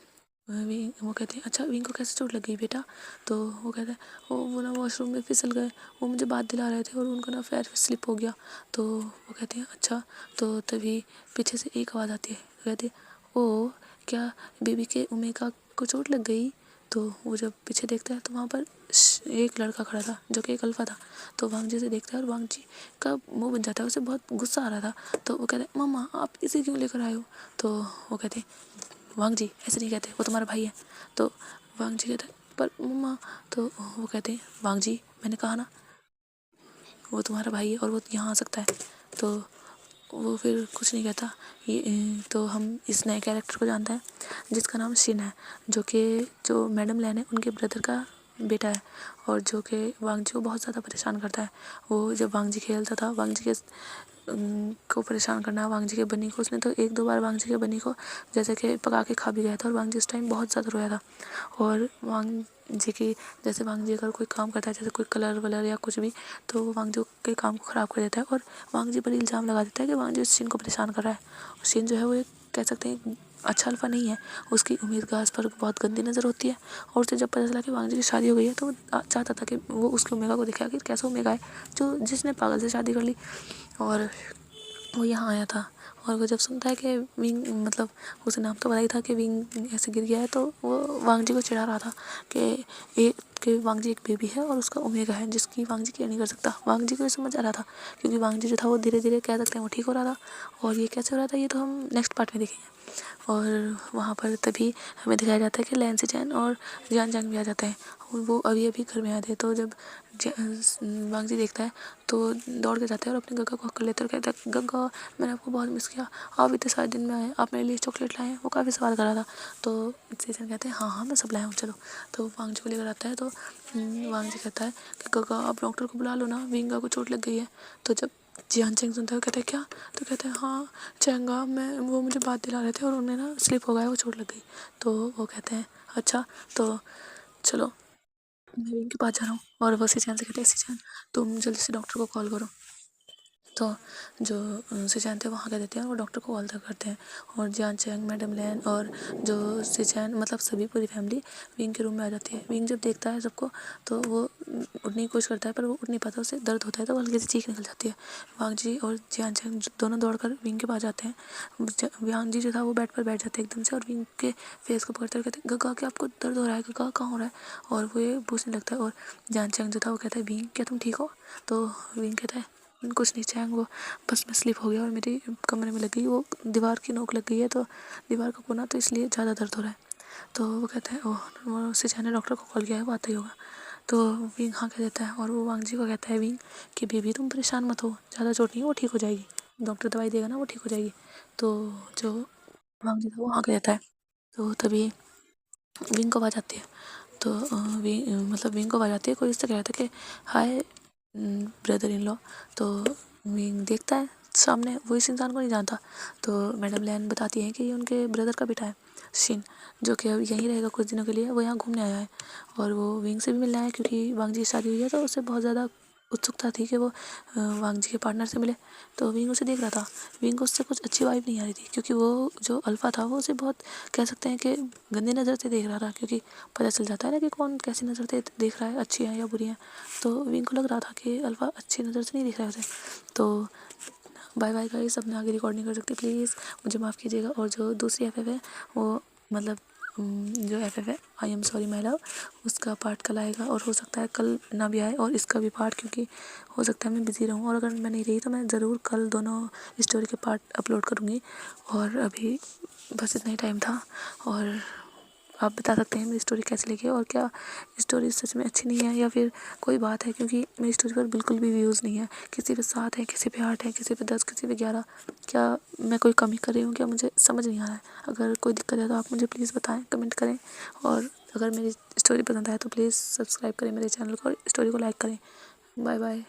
वो कहते हैं अच्छा विंग को कैसे चोट लग गई बेटा। तो वो कहता है वो ना वॉशरूम में फिसल गए, वो मुझे बात दिला रहे थे और उनका ना पैर स्लिप हो गया। तो वो कहते हैं अच्छा। तो तभी पीछे से एक आवाज़ आती है, कहती है ओ क्या बेबी के ओमेगा को चोट लग गई। तो वो जब पीछे देखता है तो वहाँ पर एक लड़का खड़ा था जो कि एक अल्फा था। तो वांग जी से देखता है और वांग जी का मुंह बन जाता है, उसे बहुत गुस्सा आ रहा था। तो वो कहते हैं मम्मा आप इसे क्यों लेकर आए हो। तो वो कहते हैं वांग जी ऐसे नहीं कहते, वो तुम्हारा भाई है। तो वांग जी कहते हैं पर मम्मा। तो वो कहते हैं वांग जी मैंने कहा ना वो तुम्हारा भाई है और वो यहाँ आ सकता है। तो वो फिर कुछ नहीं कहता। ये तो हम इस नए कैरेक्टर को जानते हैं जिसका नाम शिन है, जो मैडम लैन है उनके ब्रदर का बेटा है और जो कि वांग जी को बहुत ज़्यादा परेशान करता है। वो जब वांग जी खेलता था वांग जी के को परेशान करना वांग जी के बन्नी को, उसने तो एक दो बार वांग जी के बन्नी को जैसे कि पका के खा भी गया था और वांग जी उस टाइम बहुत ज़्यादा रोया था। और वांग जी की जैसे वांग जी अगर कोई काम करता है जैसे कोई कलर वलर या कुछ भी, तो वो वांग जी के काम को ख़राब कर देता है और वांग जी पर इल्ज़ाम लगा देता है कि वांग जी उस शिन को परेशान कर रहा है। और शिन जो है वो एक कह सकते हैं अच्छा अल्फा नहीं है, उसकी उम्मीद घास पर बहुत गंदी नज़र होती है। और उसे जब पता चला कि वांग जी की शादी हो गई है तो वो चाहता था कि वो उसके ओमेगा को दिखाए कि कैसा ओमेगा है जो जिसने पागल से शादी कर ली। और वो यहाँ आया था और वो जब सुनता है कि विंग मतलब उसे नाम तो पता ही था कि विंग ऐसे गिर गया है, तो वो वांग जी को चिढ़ा रहा था कि वांग जी एक बेबी है और उसका ओमेगा है जिसकी वांग जी केयर नहीं कर सकता। वांग जी को ये समझ आ रहा था क्योंकि वांग जी जो था वो धीरे धीरे कह सकते हैं वो ठीक हो रहा था। और ये कैसे हो रहा था ये तो हम नेक्स्ट पार्ट में देखेंगे। और वहाँ पर तभी हमें दिखाया जाता है कि लैन से चैन और जियान जंग भी आ जाते हैं और वो अभी अभी घर में आए थे। तो जब वांग जी देखता है तो दौड़ के जाता है और अपने गग्गा को हक कर लेता है और कहता है गग्गा मैंने आपको बहुत मिस किया, आप इतने सारे दिन में आए, आप मेरे लिए चॉकलेट लाए हैं। वो काफ़ी सवाल कर रहा था। तो चेचन कहते हैं हाँ हाँ मैं सब लाया हूँ चलो। तो वांग जी को लेकर आता है तो वांग जी कहता है कि गग्गा आप डॉक्टर को बुला लो ना, विंगा को चोट लग गई है। तो जब जियान चेंग सुनता है कहता है क्या। तो कहते हैं हाँ चेंगा मैं वो मुझे बात दिला रहे थे और उन्हें ना स्लिप हो गया, वो चोट लग गई। तो वो कहते हैं अच्छा तो चलो मैं विंग के पास जा रहा हूँ। और वो सिचैन से कहते हैं सिचैन तुम जल्दी से डॉक्टर को कॉल करो। तो जो सिचैन थे वहाँ कह देते हैं और वो डॉक्टर को कॉल करते हैं। और जियान चैंग मैडम लैन और जो सिचैन मतलब सभी पूरी फैमिली विंग के रूम में आ जाती है। विंग जब देखता है सबको तो वो उठने की कोशिश करता है पर वो उठ नहीं पाता, उसे दर्द होता है तो हल्की सी चीख निकल जाती है। वांग जी और जियान चैंग दोनों दौड़कर विंग के पास जाते हैं। वांग जी जो था वो बेड पर बैठ जाते हैं एकदम से और विंग के फेस को पकड़ते हुए कहते हैं गग्गा क्या आपको दर्द हो रहा है, गग्गा कहाँ हो रहा है। और वो ये पूछने लगता है और जियान चैंग जो था वो कहता है विंग क्या तुम ठीक हो। तो विंग कहता है कुछ नहीं चैंग वो बस मैं स्लिप हो गया और मेरी कमरे में लग गई, वो दीवार की नोक लग गई है तो दीवार का कोना, तो इसलिए ज़्यादा दर्द हो रहा है। तो वो कहता है ओह वो सिचैन ने डॉक्टर को कॉल किया है वो आता ही होगा। तो विंग हाँ कह देता है और वो वांग जी को कहता है विंग कि बेबी तुम परेशान मत हो, ज़्यादा चोट नहीं है वो ठीक हो जाएगी, डॉक्टर दवाई देगा ना वो ठीक हो जाएगी। तो जो वांग जी था वो हाँ कह देता है। तो तभी विंग को आवाज़ आती है। तो मतलब विंग को आवाज़ आती है, कोई उससे कह रहा था कि हाय ब्रदर इन लॉ। तो विंग देखता है सामने वो इस इंसान को नहीं जानता। तो मैडम लैन बताती है कि ये उनके ब्रदर का बेटा है शिन, जो कि अब यहीं रहेगा कुछ दिनों के लिए, वो यहाँ घूमने आया है। और वो विंग से भी मिलना है क्योंकि वांग जी की शादी हुई है तो उसे बहुत ज़्यादा उत्सुकता थी कि वो वांग जी के पार्टनर से मिले। तो विंग उसे देख रहा था, विंग को उससे कुछ अच्छी वाइब नहीं आ रही थी क्योंकि वो जो अल्फ़ा था वो उसे बहुत कह सकते हैं कि गंदी नज़र से देख रहा था, क्योंकि पता चल जाता है ना कि कौन कैसी नज़र से देख रहा है, अच्छी है या बुरी है। तो विंग को लग रहा था कि अल्फ़ा अच्छी नज़र से नहीं देख रहा है उसे। तो बाय बाय गाइस, अब मैं आगे रिकॉर्ड नहीं कर सकती, प्लीज़ मुझे माफ़ कीजिएगा। और जो दूसरी एफ है वो मतलब जो एफ है I am sorry my love, उसका पार्ट कल आएगा और हो सकता है कल ना भी आए और इसका भी पार्ट, क्योंकि हो सकता है मैं बिज़ी रहूँ और अगर मैं नहीं रही तो मैं ज़रूर कल दोनों स्टोरी के पार्ट अपलोड करूँगी। और अभी बस इतना ही टाइम था। और आप बता सकते हैं मेरी स्टोरी कैसी लगी और क्या स्टोरी सच में अच्छी नहीं है या फिर कोई बात है, क्योंकि मेरी स्टोरी पर बिल्कुल भी व्यूज़ नहीं है, किसी पे 7 है, किसी पे 8 है, किसी पे 10, किसी पे 11। क्या मैं कोई कमी कर रही हूँ क्या, मुझे समझ नहीं आ रहा है। अगर कोई दिक्कत है तो आप मुझे प्लीज़ बताएं, कमेंट करें। और अगर मेरी स्टोरी पसंद आए तो प्लीज़ सब्सक्राइब करें मेरे चैनल को और स्टोरी को लाइक करें। Bye bye.